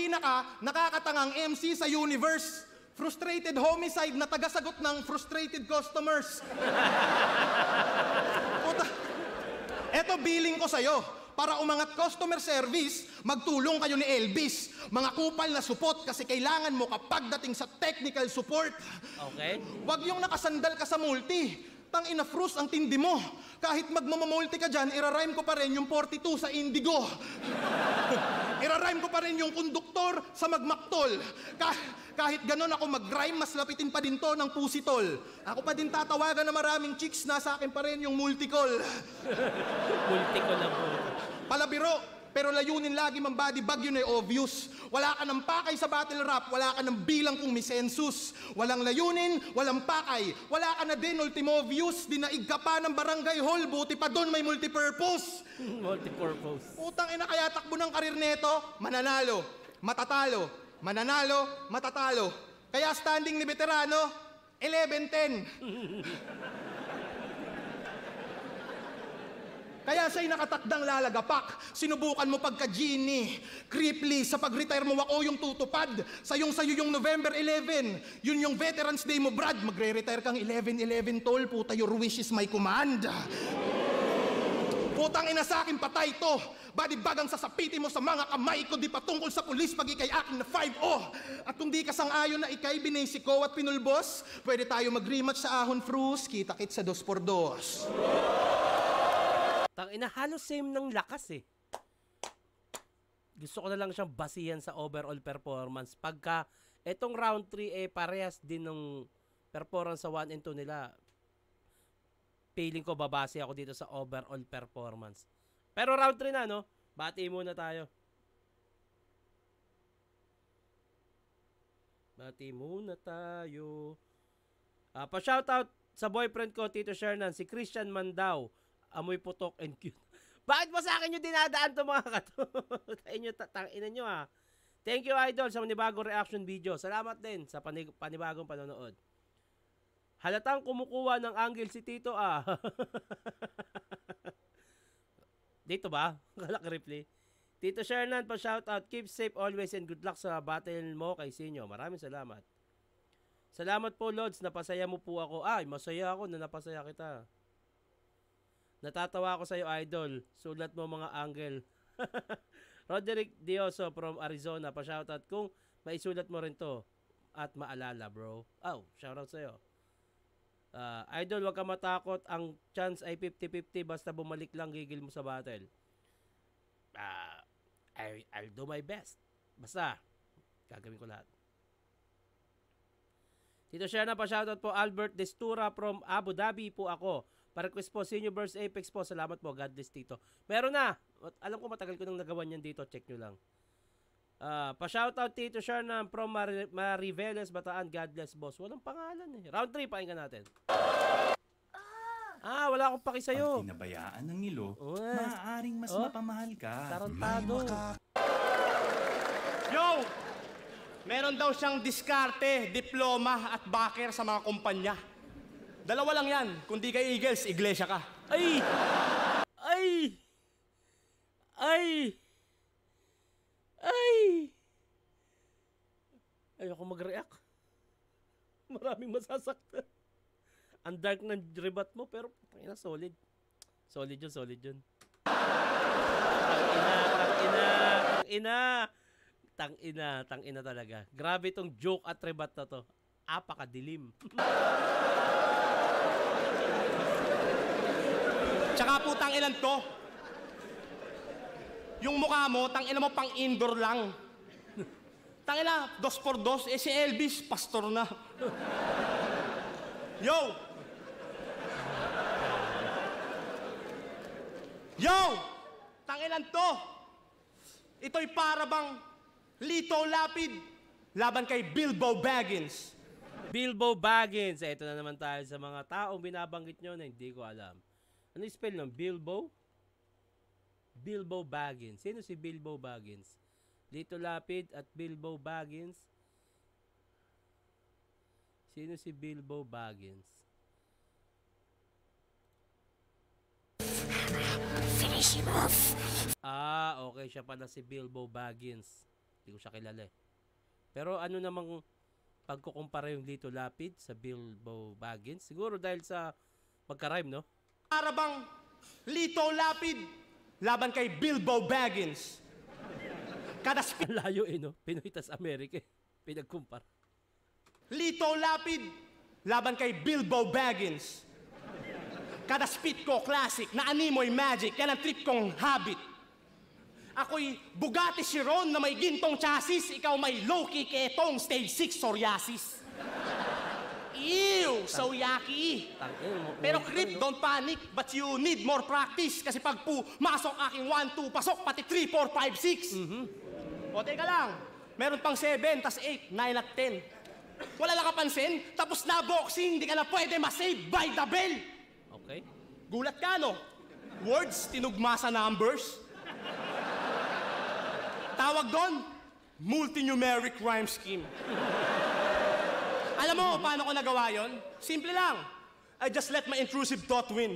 [SPEAKER 4] nakakatangang MC sa universe. Frustrated homicide na tagasagot ng frustrated customers. Puta. Eto billing ko sa'yo. Para umangat customer service, magtulong kayo ni Elvis. Mga kupal na support kasi kailangan mo kapag dating sa technical support.
[SPEAKER 1] Okay.
[SPEAKER 4] Wag yung nakasandal ka sa multi. Tang ina frus ang tindi mo. Kahit magmamamulti ka dyan, irarhyme ko pa rin yung 42 sa Indigo. Irarhyme ko pa rin yung konduktor sa Magmaktol. Kahit ganon ako mag-rhyme, mas lapitin pa din to ng Pusitol. Ako pa din tatawagan na maraming chicks, nasa akin pa rin yung multicol.
[SPEAKER 1] Multicol na po.
[SPEAKER 4] Palabiro, pero layunin lagi mang body bag, yun ay obvious. Wala ka ng pakay sa battle rap, wala ka ng bilang kung may census. Walang layunin, walang pakay. Wala ka na din, ultimo views, dinaig ka pa ng barangay hall, buti pa doon may multipurpose.
[SPEAKER 1] Multipurpose.
[SPEAKER 4] Utang ina, kaya takbo ng karir neto, mananalo, matatalo, mananalo, matatalo. Kaya standing ni veterano, 11-10. Kaya siya'y nakatakdang lalagapak. Sinubukan mo pagka-genie. Creeply, sa pag-retire mo ako yung tutupad. Sayong-sayo yung November 11. Yun yung Veterans Day mo, Brad. Magre-retire kang 11-11, tol. Puta, your wish is my command. Putang ina sa akin, patay to. Badibagang sasapitin mo sa mga kamay ko, di patungkol sa pulis pag ikay akin na 5-0. At kung di ka sang-ayon na ikay binasic ko at pinulbos, pwede tayo mag-rematch sa Ahon Frus, kita-kit sa 2x2.
[SPEAKER 1] Tangina, halos same ng lakas eh. Gusto ko na lang siyang basihan sa overall performance. Pagka etong round 3 parehas din ng performance sa 1 and 2 nila. Feeling ko babase ako dito sa overall performance. Pero round 3 na, no? Bati muna tayo. Bati muna tayo. Pa-shoutout sa boyfriend ko, Tito Shernan, si Christian Mandao. Amoy putok and cute. Bakit ba sa akin yung dinadaan to mga kato? Tanginan nyo ha. Thank you, Idol, sa panibagong reaction video. Salamat din sa panibagong panonood. Halatang kumukuha ng angle si Tito Dito ba? Kalak replay. Tito Shernan, pa shoutout. Keep safe always and good luck sa battle mo kay Sinyo. Maraming salamat. Salamat po, Lods. Napasaya mo po ako. Ay, masaya ako na napasaya kita. Natatawa ako sa iyo, Idol. Sulat mo mga angle. Roderick Dioso from Arizona. Pa-shoutout kung maisulat mo rin to. At maalala, bro. Oh, shoutout sa iyo. Idol, wag ka matakot. Ang chance ay 50-50. Basta bumalik lang, gigil mo sa battle. I'll do my best. Basta, gagawin ko lahat. Tito Sherna, pa-shoutout po. Albert Destura from Abu Dhabi po ako. Pa-request po, Senior Burst Apex po. Salamat po. God bless, Tito. Meron na. Alam ko matagal ko nang nagawan yan dito. Check nyo lang. Pa-shoutout, Tito Sherna from Mariveles, Bataan. God bless, boss. Walang pangalan eh. Round 3, pakinggan natin. Wala akong paki sa'yo.
[SPEAKER 5] Pag pinabayaan ng ilo, maaaring mas mapamahal ka.
[SPEAKER 1] Tarantado.
[SPEAKER 3] Yo! Meron daw siyang diskarte, diploma at backer sa mga kumpanya. Dalawa lang yan. Kung di ka Eagles, iglesia ka.
[SPEAKER 1] Ay! Ay! Ay! Ay! Ayoko mag-react. Maraming masasaktan. Ang dark ng rebat mo, pero tangina, solid. Solid yun, solid yun. Tangina talaga. Grabe itong joke at rebat na to. Apakadilim.
[SPEAKER 3] Tsaka po tanginan to. Yung mukha mo, tangina mo pang indoor lang. Tangina, 2x2, si Elvis, pastor na. Yo! Yo! Tanginan to! Ito'y para bang Lito Lapid laban kay Bilbo Baggins.
[SPEAKER 1] Bilbo Baggins. Ito na naman tayo sa mga taong binabanggit nyo na hindi ko alam. Ano yung spell ng Bilbo? Bilbo Baggins. Sino si Bilbo Baggins? Lito Lapid at Bilbo Baggins. Sino si Bilbo Baggins?
[SPEAKER 6] Finish him off.
[SPEAKER 1] Okay. Siya pala si Bilbo Baggins. Hindi ko siya kilala eh. Pero ano namang pagkukumpara yung Lito Lapid sa Bilbo Baggins? Siguro dahil sa pagka-rhyme, no?
[SPEAKER 3] Para bang Lito Lapid laban kay Bilbo Baggins. Kada
[SPEAKER 1] Ang layo eh, no? Pinoy tas Amerika eh. Pinagkumpara.
[SPEAKER 3] Lito Lapid laban kay Bilbo Baggins. Kada spit ko classic, na animoy magic, yan ang trip kong habit. Ako'y Bugatti Chiron na may gintong chassis, ikaw may low-key ketong stage 6 psoriasis. Ew, so yucky. Pero Crip, don't panic, but you need more practice. Kasi pag pumasok aking 1, 2, pasok, pati 3, 4, 5, 6. O teka lang, meron pang 7, tas 8, 9 at 10. Wala lang kapansin, tapos na boxing, di ka na pwede masave by the bell.
[SPEAKER 1] Okay.
[SPEAKER 3] Gulat ka, no? Words, tinugma sa numbers. Tawag doon, multi-numeric rhyme scheme. Alam mo paano ko nagawa yon? Simple lang. I just let my intrusive thought win.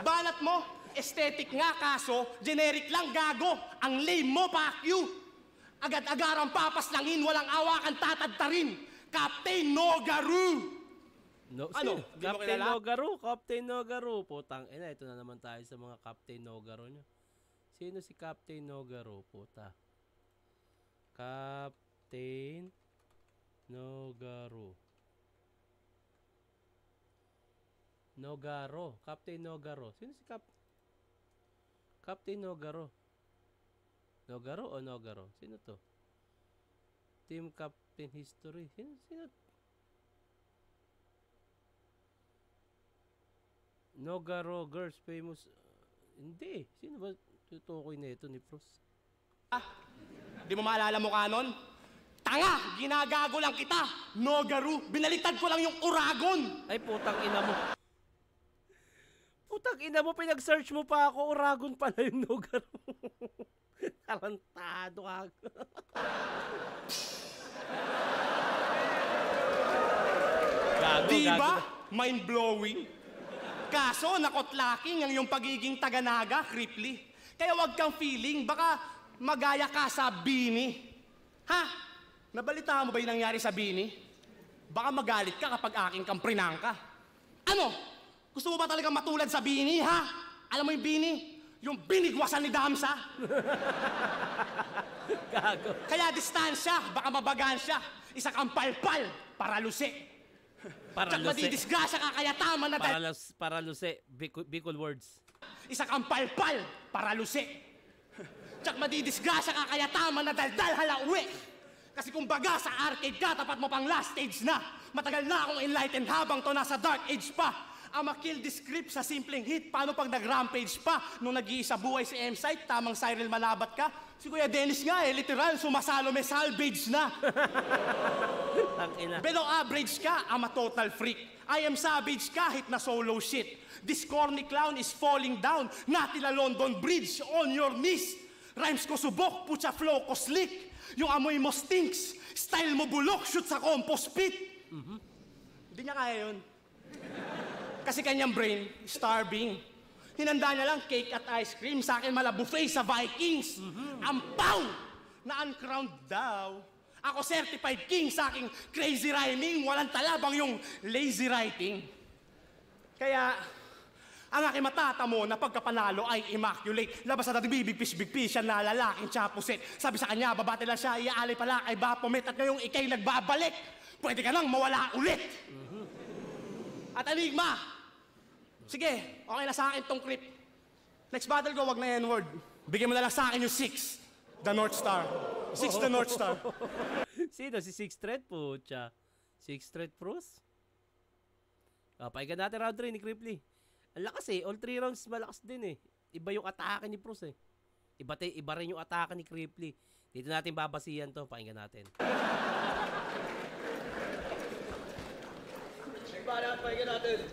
[SPEAKER 3] Banat mo, aesthetic nga kaso, generic lang gago. Ang lame mo, fuck you. Agad-agarang papaslangin, walang awakan tatadtarin. Captain Nogaru!
[SPEAKER 1] No,
[SPEAKER 3] Ano?
[SPEAKER 1] sino?
[SPEAKER 3] Di mo
[SPEAKER 1] Captain
[SPEAKER 3] kilala?
[SPEAKER 1] Nogaru. Captain Nogaru. Putang ina, ito na naman tayo sa mga Captain Nogaru nyo. Sino si Captain Nogaru? Puta. Captain Nogaru. Nogaro. Captain Nogaro. Sino si Captain Nogaro? Nogaro o Nogaro? Sino to? Team Captain History. Sino? Nogaro Girls Famous. Hindi. Sino ba tutukoy na ito ni Pros?
[SPEAKER 3] Di mo maalala mo kanon? Tanga! Ginagago lang kita! Nogaru! Binaliktad ko lang yung Uragon!
[SPEAKER 1] Ay, putang ina mo. Putang ina mo, pinag-search mo pa ako. Uragon pala yung Nogaro. Tarantado ka. Gago,
[SPEAKER 3] Di
[SPEAKER 1] gago.
[SPEAKER 3] ba? Mind-blowing. Kaso, nakotlaking ang yung pagiging taga-naga, Cripply. Kaya wag kang feeling, baka magaya ka sa Bini. Ha? Nabalitaan mo ba yung nangyari sa Bini? Baka magalit ka kapag aking kang prinangka. Ano? Gusto mo ba talagang matulad sa Bini, ha? Alam mo yung Bini? Yung binigwasan ni Damsa.
[SPEAKER 1] Gago.
[SPEAKER 3] Kaya distansya, baka mabagan siya. Isa kang palpal, paralusi. Tsaka
[SPEAKER 1] Paraluse.
[SPEAKER 3] madidisgrasya ka kaya tama na dahil
[SPEAKER 1] Paraluse. Bicol words.
[SPEAKER 3] isa kang palpal, paralusi. Tsaka madidisgrasya ka kaya tama na daldal halauwi. Kasi kung baga sa arcade ka, tapat mo pang last stage na. Matagal na akong enlightened habang to nasa dark age pa. Ama kill the script sa simpleng hit. Paano pag nag-rampage pa? Nung nag-iisa buhay si M-Site, tamang Cyril Malabat ka. Si Kuya Dennis nga literal, sumasalo may salvage na.
[SPEAKER 1] Tangina.
[SPEAKER 3] Below average ka, ama total freak. I am savage kahit na solo shit. This corny clown is falling down. Natila London Bridge on your knees. Rhymes ko subok, putya flow ko slick. Yung amoy mo stinks. Style mo bulok, shoot sa compost pit. Hindi niya kaya yun. Kasi kanyang brain, starving. Hinanda niya lang cake at ice cream. Sa akin, mala buffet sa Vikings. Ampaw! Na uncrowned daw. Ako certified king sa aking crazy rhyming. Walang talabang yung lazy writing. Kaya, ang aking matatamo na pagkapanalo ay immaculate. Labas na natin bibigpis-bigpis siya na lalaking chapuset. Sabi sa kanya, babate lang siya, iaalay pala kay Baphomet. At ngayong ikay nagbabalik, pwede ka nang mawala ulit. At Enigma, sige, okay na sa akin tong clip. Next battle ko, wag na N-word. Bigyan mo na lang sa akin yung 6, the North Star. 6 the North Star.
[SPEAKER 1] Sino? Si Sixth Thread po, tsa. Sixth Thread Pros? Pahinga natin round 3 ni Cripply. Ang lakas eh. All 3 rounds malakas din eh. Iba yung atake ni Pros eh. Iba rin yung atake ni Cripply. Dito natin babasihan to. Pahinga natin. Pahinga natin.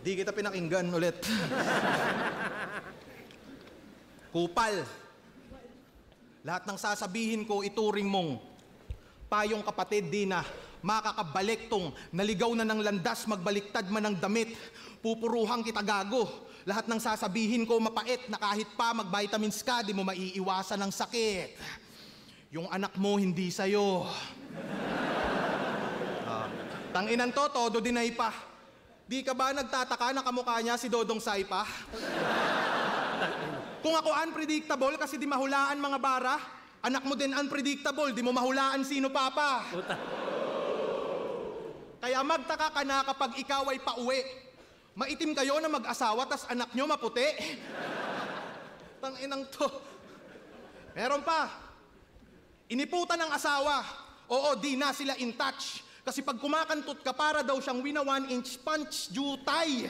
[SPEAKER 4] Di kita pinakinggan ulit. Kupal. Lahat ng sasabihin ko, ituring mong payong kapatid di na makakabalik tong naligaw na ng landas, magbaliktad man ng damit. Pupuruhang kita gago. Lahat ng sasabihin ko mapait na kahit pa mag-vitamins ka, di mo maiiwasan ng sakit. Yung anak mo hindi sa'yo. Tanginan to, todo dinay pa. Di ka ba nagtataka na kamukha niya si Dodong Saipa? Kung ako unpredictable kasi di mahulaan mga bara, anak mo din unpredictable, di mo mahulaan sino papa. Kaya magtaka ka na kapag ikaw ay pauwi. Maitim kayo na mag-asawa tas anak nyo maputi. Tanginang to. Meron pa. Iniputan ng asawa. Oo, di na sila in touch. Kasi pag kumakantot ka, para daw siyang wina 1-inch punch jutay.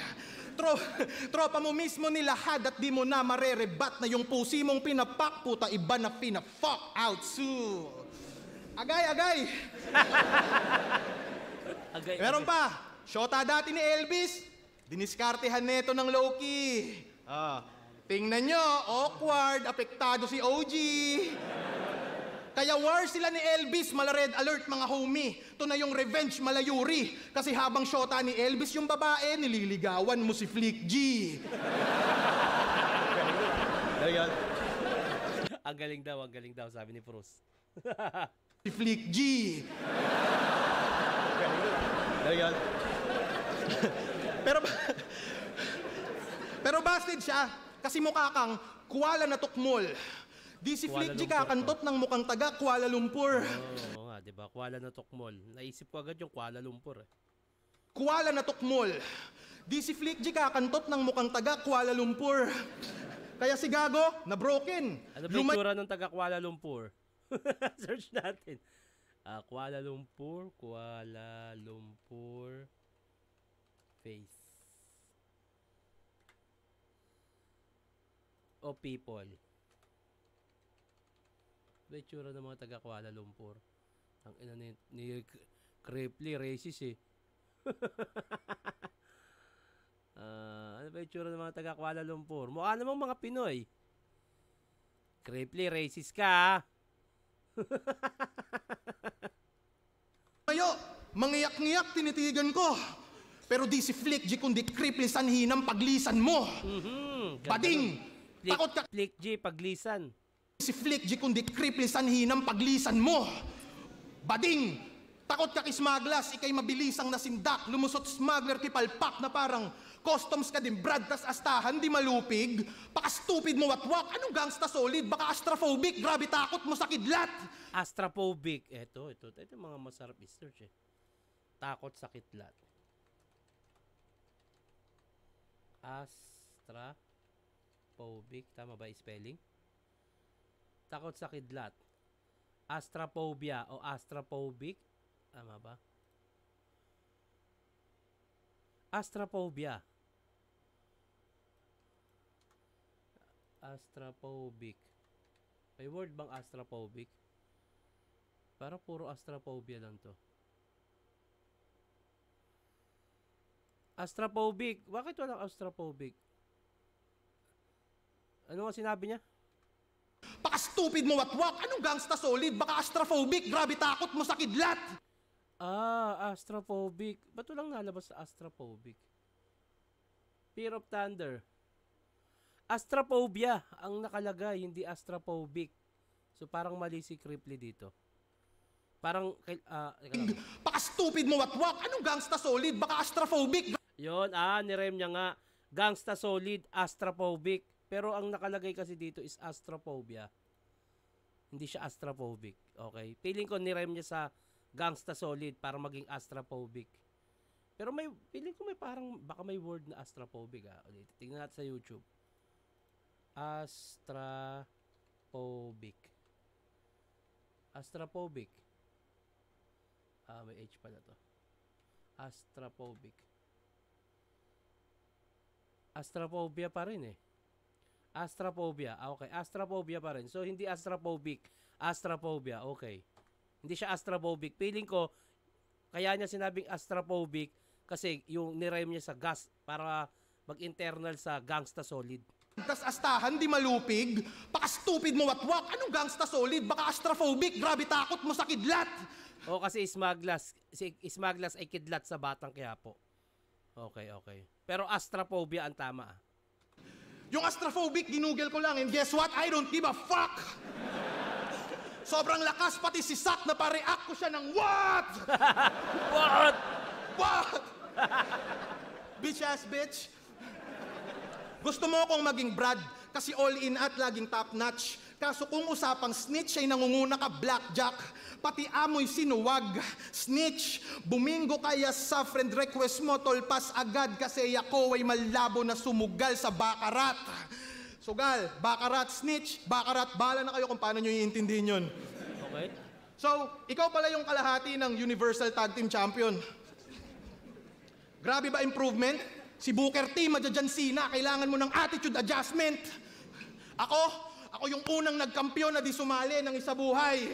[SPEAKER 4] Tropa mo mismo nilahad at di mo na marerebat na yung pusi mong pinapak, puta iba na pina-fuck out soon. Agay! Meron pa, syota dati ni Elvis, diniskartehan neto ng low-key. Tingnan nyo, awkward, apektado si OG. Kaya war sila ni Elvis, mala red alert mga homie. Ito na yung revenge malayuri. Kasi habang syota ni Elvis yung babae, nililigawan mo si Flick G.
[SPEAKER 1] Ang galing daw, sabi ni Pros.
[SPEAKER 4] Si Flick G. Pero busted siya, kasi mukha kang Kuala na tukmol. Di si Flick G kakantot ng mukhang taga Kuala Lumpur.
[SPEAKER 1] Oo nga, diba? Kuala na Tukmol. Naisip ko agad yung Kuala Lumpur eh.
[SPEAKER 4] Kuala na tukmol. Di si Flick G kakantot ng mukhang taga Kuala Lumpur. Kaya si Gago, na broken.
[SPEAKER 1] Ano ba yung tsura ng taga Kuala Lumpur? Search natin. Kuala Lumpur face. O people. Ba yung tsura ng mga taga Kuala Lumpur? Ang ina ni Cripply, racist eh. Ano ba yung tsura ng mga taga Kuala Lumpur? Mukha namang mga Pinoy. Cripply, racist ka.
[SPEAKER 4] Mayo, mangiyak-ngiyak tinitigan ko. Pero di si Flick G kundi Cripply sanhinang paglisan mo. Bading! Takot ka.
[SPEAKER 1] Flick G, paglisan.
[SPEAKER 4] Si Flick G kundi Cripply sanhinang paglisan mo. Bading! Takot ka kismaglas, ikay mabilisang nasindak. Lumusot smuggler kipalpak na parang customs ka din, brad, tas astahan, di malupig. Paka-stupid mo watwak, anong gangsta solid? Baka astrophobic, grabe takot mo sa kidlat.
[SPEAKER 1] Astrophobic. Ito mga masarap i-search eh. Takot sa kidlat. Astrophobic. Tama ba spelling? Takot sa kidlat. Astrophobia o astrophobic. Tama ba? Astrophobia. Astrophobic. May word bang astrophobic? Parang puro astrophobia lang to. Astrophobic. Bakit walang astrophobic? Ano nga sinabi niya?
[SPEAKER 4] stupid mo watwak. Anong gangsta solid? Baka astrophobic. Grabe takot mo sa kidlat.
[SPEAKER 1] Astrophobic. Ba't walang nalabas sa astrophobic? Fear of Thunder. Astrophobia ang nakalagay, hindi astrophobic. So parang mali si Cripply dito. Parang,
[SPEAKER 4] Baka stupid mo watwak. Anong gangsta solid? Baka astrophobic.
[SPEAKER 1] yun, nirem niya nga. Gangsta solid, astrophobic. Pero ang nakalagay kasi dito is astrophobia. Hindi siya astrophobic. Okay? Feeling ko nirem niya sa gangsta solid para maging astrophobic. Pero feeling ko may parang, baka may word na astrophobic ulit. Tingnan natin sa YouTube. Astrophobic. Astrophobic. May H pala to. Astrophobic. Astrophobia pa rin eh. Astrophobia. Okay. Astrophobia pa rin. So, hindi astrophobic. Astrophobia. Okay. Hindi siya astrophobic. Feeling ko, kaya niya sinabing astrophobic kasi yung nirhyme niya sa gas para mag-internal sa gangsta solid.
[SPEAKER 4] Tas astahan, di malupig. Baka stupid mo watwak. Anong gangsta solid? Baka astrophobic. Grabe takot mo sa kidlat.
[SPEAKER 1] O kasi Smaglas ay kidlat sa Batang Quiapo. Okay. Pero astrophobia ang tama.
[SPEAKER 4] Yung astrophobic, ginugel ko lang. And guess what? I don't give a fuck. Sobrang lakas, pati si Sak na pa-react ko siya ng what?
[SPEAKER 1] What?
[SPEAKER 4] What? Bitch ass bitch. Gusto mo akong maging Brad kasi all in at laging top notch. Kaso kung usapang snitch ay nangunguna ka blackjack. Pati amoy sinuwag. Snitch, bumingo kaya sa friend request mo, tolpas agad kasi ako ay malabo na sumugal sa bakarat. Sugal, bakarat, snitch, bakarat, bahala na kayo kung paano nyo iintindihin yun.
[SPEAKER 1] Okay.
[SPEAKER 4] So, ikaw pala yung kalahati ng Universal Tag Team Champion. Grabe ba improvement? Si Booker T, Madjan Cena, kailangan mo ng attitude adjustment. Ako yung unang nagkampiyon na di sumali ng isa buhay.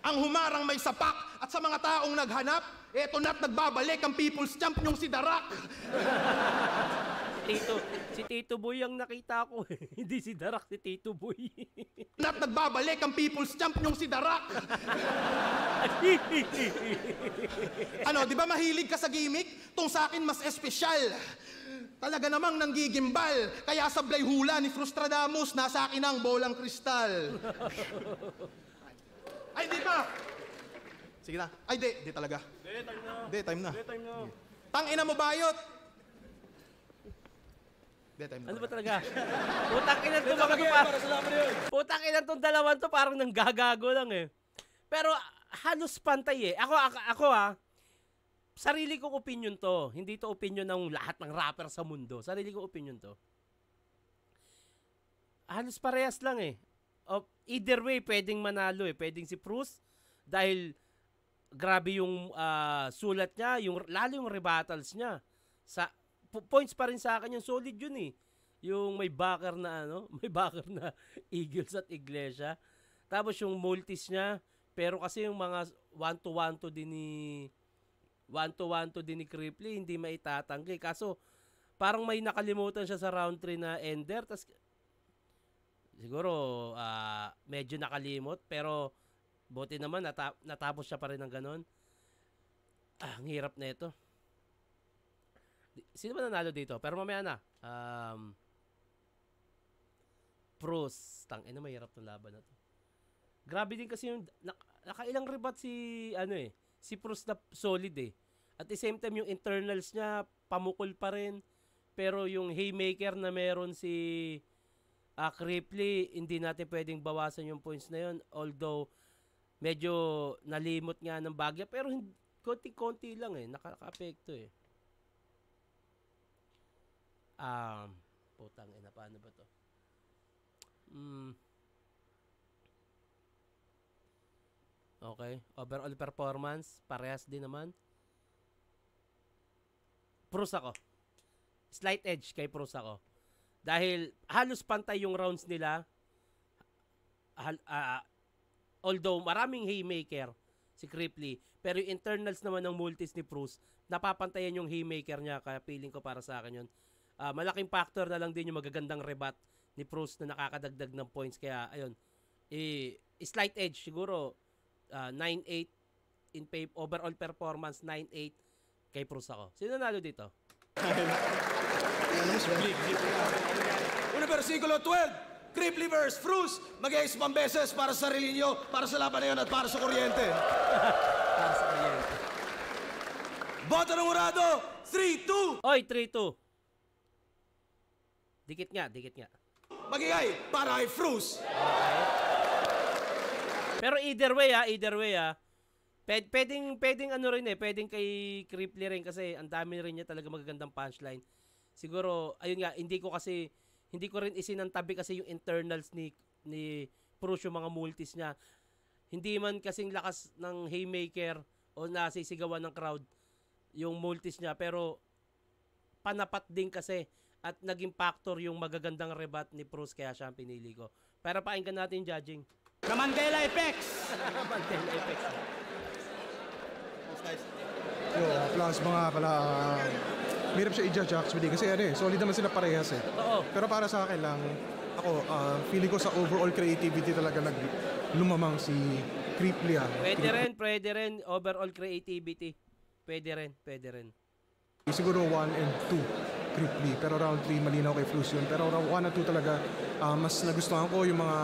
[SPEAKER 4] Ang humarang may sapak at sa mga taong naghanap, eto na't nagbabalik ang People's Champ yung si Darak.
[SPEAKER 1] Si Tito Boy ang nakita ko. Hindi si Darak, si Tito Boy.
[SPEAKER 4] Na't nagbabalik ang People's Champ yung si Darak. Ano, di ba mahilig ka sa gimmick? Tung sa akin mas espesyal. Talaga namang nanggigimbal. Kaya sablay hula ni Frustradamus, nasa akin ang bolang kristal. Ay, di ba? Sige na. Ay, di talaga. Time na. Tangina mo bayot. Time na.
[SPEAKER 1] Ano ba talaga? Putang ina to mga Putang ina tong dalawan to parang nanggagago lang eh. Pero halos pantay eh. Ako sarili kong opinion to. Hindi to opinion ng lahat ng rapper sa mundo. Sarili kong opinion to. Halos parehas lang eh. Either way, pwedeng manalo eh. Pwedeng si Bruce dahil grabe yung sulat niya, lalo yung rebuttals niya. Points pa rin sa akin yung solid yun eh. Yung may backer na may backer na Eagles at Iglesia. Tapos yung multis niya, pero kasi yung mga 1-to-1 din ni Cripply, hindi maitatanggi. Kaso parang may nakalimutan siya sa round 3 na ender, tas siguro medyo nakalimot, pero buti naman natapos siya pa rin ng ganon. Ang hirap na ito. Sino ba nanalo dito? Pero mamaya na. Pros. Tangina, mahirap ng laban na to. Grabe din kasi yung nakailang rebat si Pros na solid eh. At the same time yung internals niya pamukol pa rin. Pero yung haymaker na meron si Cripply, hindi natin pwedeng bawasan yung points na yun. Although medyo nalimot nga ng bagya, pero konti-konti lang eh, nakaka-apekto eh. Putang ina, paano ba to? Okay, overall performance, parehas din naman. Pros ako. Slight edge kay pros ako. Dahil halos pantay yung rounds nila. Although maraming haymaker si Cripply, pero yung internals naman ng multis ni Pros, napapantayan yung haymaker niya, kaya feeling ko para sa akin yun. Malaking factor na lang din yung magagandang rebat ni Bruce na nakakadagdag ng points. Kaya, ayun, slight edge siguro, 9-8 in overall performance, 9-8 kay Bruce ako. Sino nalo dito?
[SPEAKER 2] Una versikulo 12, Cripply vs. Frus, mag-ace beses para sa sarili nyo, para sa laban na yun at para sa kuryente.
[SPEAKER 1] Para sa kliyente.
[SPEAKER 2] Boto ng Urado, 3-2.
[SPEAKER 1] Oy, 3-2. Dikit nga, dikit nga.
[SPEAKER 2] Magigay para kay Frus.
[SPEAKER 1] Pero either way pwedeng ano rin pwedeng kay Cripply rin kasi ang dami rin niya talaga magagandang punchline. Siguro, ayun nga, hindi ko rin isinantabi kasi yung internals ni Bruce, yung mga multis niya. Hindi man kasing lakas ng haymaker o nasisigawan ng crowd yung multis niya, pero panapat din kasi at naging factor yung magagandang rebat ni Bruce, kaya siya ang pinili ko. Pero pakinggan natin yung judging.
[SPEAKER 3] The Mandela Effects!
[SPEAKER 1] Mandela effects.
[SPEAKER 7] Yo, plasma nga pala. Hirap siya i-judge actually kasi solid naman sila parehas eh.
[SPEAKER 1] Oo.
[SPEAKER 7] Pero para sa akin lang, ako, feeling ko sa overall creativity talaga lumamang si Cripply.
[SPEAKER 1] Pwede rin overall creativity. Pwede rin.
[SPEAKER 7] Siguro 1 and 2 Cripply, pero round 3 malinaw kay Flus yun. Pero round 1 at 2 talaga, mas nagustuhan ko yung mga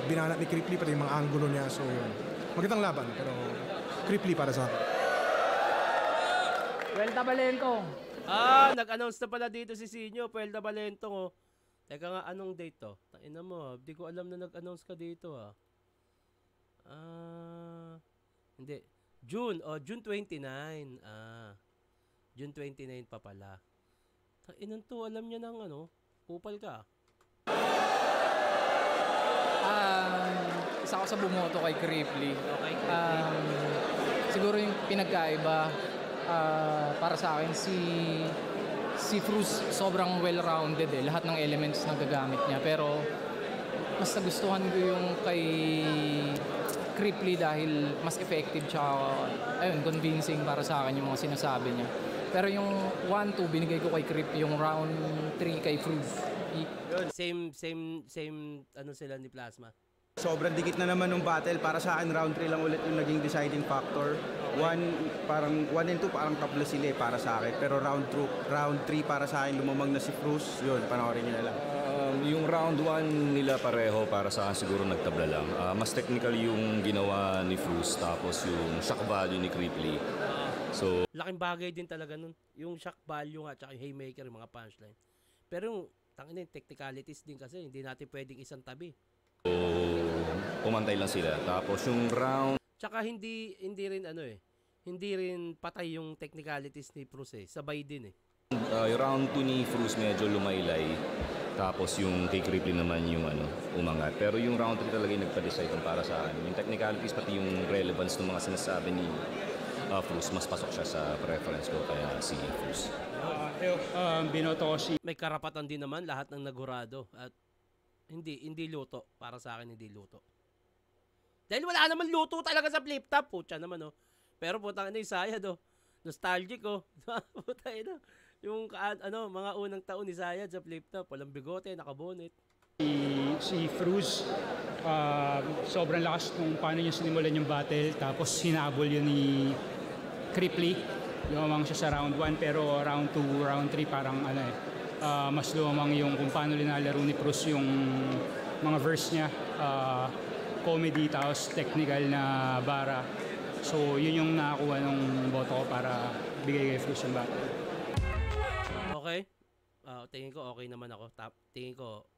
[SPEAKER 7] binanat ni Cripply, pati yung mga angulo niya. So yun, magandang laban, pero Cripply para sa akin.
[SPEAKER 8] Welta Balentong.
[SPEAKER 1] Nag-announce na pala dito si Sinyo, Puelta Balentong, oh. Teka nga, anong date to? Tangina mo, di ko alam na nag-announce ka dito, ah. Hindi. June 29. June 29 pa pala. Tangina to, alam niya ng kupal ka.
[SPEAKER 8] Isa ako sa bumoto kay Cripply.
[SPEAKER 1] Okay, Cripply.
[SPEAKER 8] Siguro yung pinagkaiba para sa akin si Frus sobrang well-rounded lahat ng elements na gagamit niya, pero mas nagustuhan ko yung kay Cripply dahil mas effective tsaka convincing para sa akin yung mga sinasabi niya. Pero yung 1-2 binigay ko kay Cripply, yung round 3 kay Frus.
[SPEAKER 1] Same sila ni Plasma.
[SPEAKER 9] Sobrang dikit na naman ng battle. Para sa akin, round 3 lang ulit yung naging deciding factor. 1 and 2 parang tabla sila para sa akin. Pero round 3 para sa akin, lumamang na si Frus. Yun, panoorin nyo na lang.
[SPEAKER 10] Yung round 1 nila pareho, para sa akin siguro nagtabla lang. Mas technical yung ginawa ni Frus, tapos yung shock value ni Cripply. So,
[SPEAKER 1] laking bagay din talaga nun. Yung shock value nga, tsaka yung haymaker, yung mga punchline. Pero yung technicalities din kasi, hindi natin pwedeng isang tabi.
[SPEAKER 10] So, pumantay lang sila. Tapos yung round...
[SPEAKER 1] Tsaka hindi rin hindi rin patay yung technicalities ni Frus sabay din
[SPEAKER 10] yung round 2 ni Frus medyo lumaylay. Tapos yung kay Cripply naman yung umangat. Pero yung round 3 talaga yung nagpa-decide para sa akin. Yung technicalities pati yung relevance ng mga sinasabi ni Frus, mas pasok siya sa preference ko, kaya si Frus.
[SPEAKER 3] Binoto ko si...
[SPEAKER 1] May karapatan din naman lahat ng naghurado at hindi luto. Para sa akin, hindi luto. Dahil wala naman luto talaga sa flip top. Putya naman, Pero putang yung Sayad, nostalgic, Putang yung mga unang taon ni Sayad sa flip top. Walang bigote, nakabonet.
[SPEAKER 3] Si Frus, sobrang lakas kung paano niya sinimulan yung battle. Tapos hinabol yun ni Cripply. Lumamang siya sa round 1, pero round 2, round 3 parang mas lumamang yung kung paano linalaro ni Frus yung mga verse niya. Comedy, tapos technical na bara. So yun yung nakakuha ng boto ko para bigay kay Frus yung battle.
[SPEAKER 1] Okay. Tingin ko okay naman ako. Tingin ko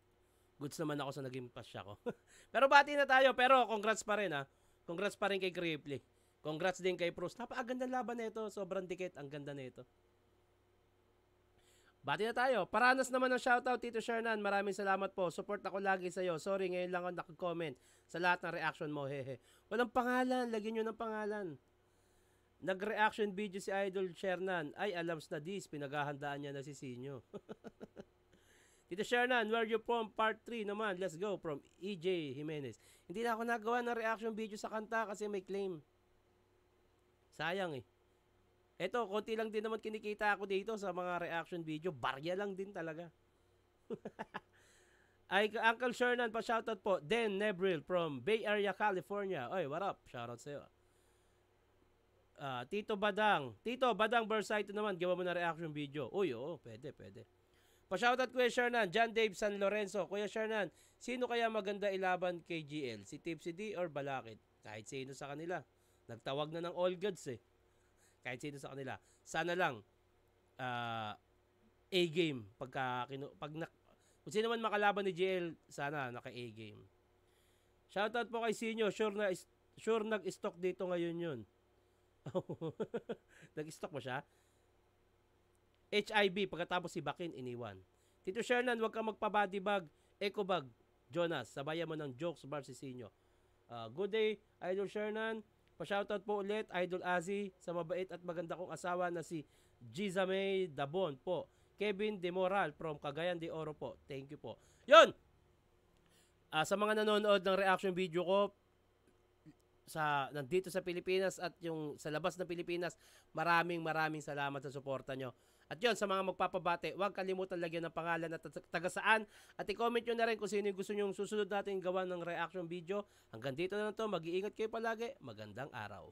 [SPEAKER 1] goods naman ako sa naging pasya ko. Pero bati na tayo. Pero congrats pa rin Congrats pa rin kay Cripply. Congrats din kay Frus. Napakagandang laban nito. Sobrang dikit. Ang ganda nito. Bati na tayo. Paranas naman ng shoutout, Tito Shernan. Maraming salamat po. Support ako lagi sa'yo. Sorry, ngayon lang ako nakag-comment sa lahat ng reaction mo. Hehe. Walang pangalan. Lagyan nyo ng pangalan. Nag-reaction video si Idol Shernan. Ay, alams na this. Pinaghahandaan niya na si Sinyo. Tito Shernan, where you from? Part 3 naman. Let's go. From EJ Jimenez. Hindi na ako nagawa ng reaction video sa kanta kasi may claim. Sayang Eto, konti lang din naman kinikita ako dito sa mga reaction video. Barya lang din talaga. Ay, Uncle Shernan, pa-shoutout po. Den Nebril from Bay Area, California. Oy, what up? Shoutout sa'yo. Tito Badang Versailles naman, gawa mo na reaction video. Uy, oo, pwede. Pa-shoutout Kuya Shernan, John Dave San Lorenzo. Kuya Shernan, sino kaya maganda ilaban kay GL? Si Tipsy D or Balakid? Kahit sino sa kanila. Nagtawag na ng All Gods eh. Kahit sino sa kanila. Sana lang, A-game. Kung sino man makalaban ni GL, sana naka-A-game. Shoutout po kay Sinyo. Sure nag-stock dito ngayon yun. Nag-stock mo siya? HIB, pagkatapos si Bakin, iniwan. Tito Shernan, huwag kang magpa-body bag, eco bag. Jonas, sabayan mo ng jokes bar si Sinyo. Good day, Idol Shernan. Pa-shoutout po ulit, Idol Azzy, sa mabait at maganda kong asawa na si Gizame Dabon po. Kevin Demoral from Cagayan de Oro po. Thank you po. Yun! Sa mga nanonood ng reaction video ko, nandito sa Pilipinas at yung sa labas ng Pilipinas, maraming salamat sa suporta nyo. At yun, sa mga magpapabate, huwag kalimutan lagyan ng pangalan at taga saan. At i-comment nyo na rin kung sino yung gusto nyo susunod natin gawa ng reaction video. Hanggang dito na lang to. Mag-iingat kayo palagi. Magandang araw.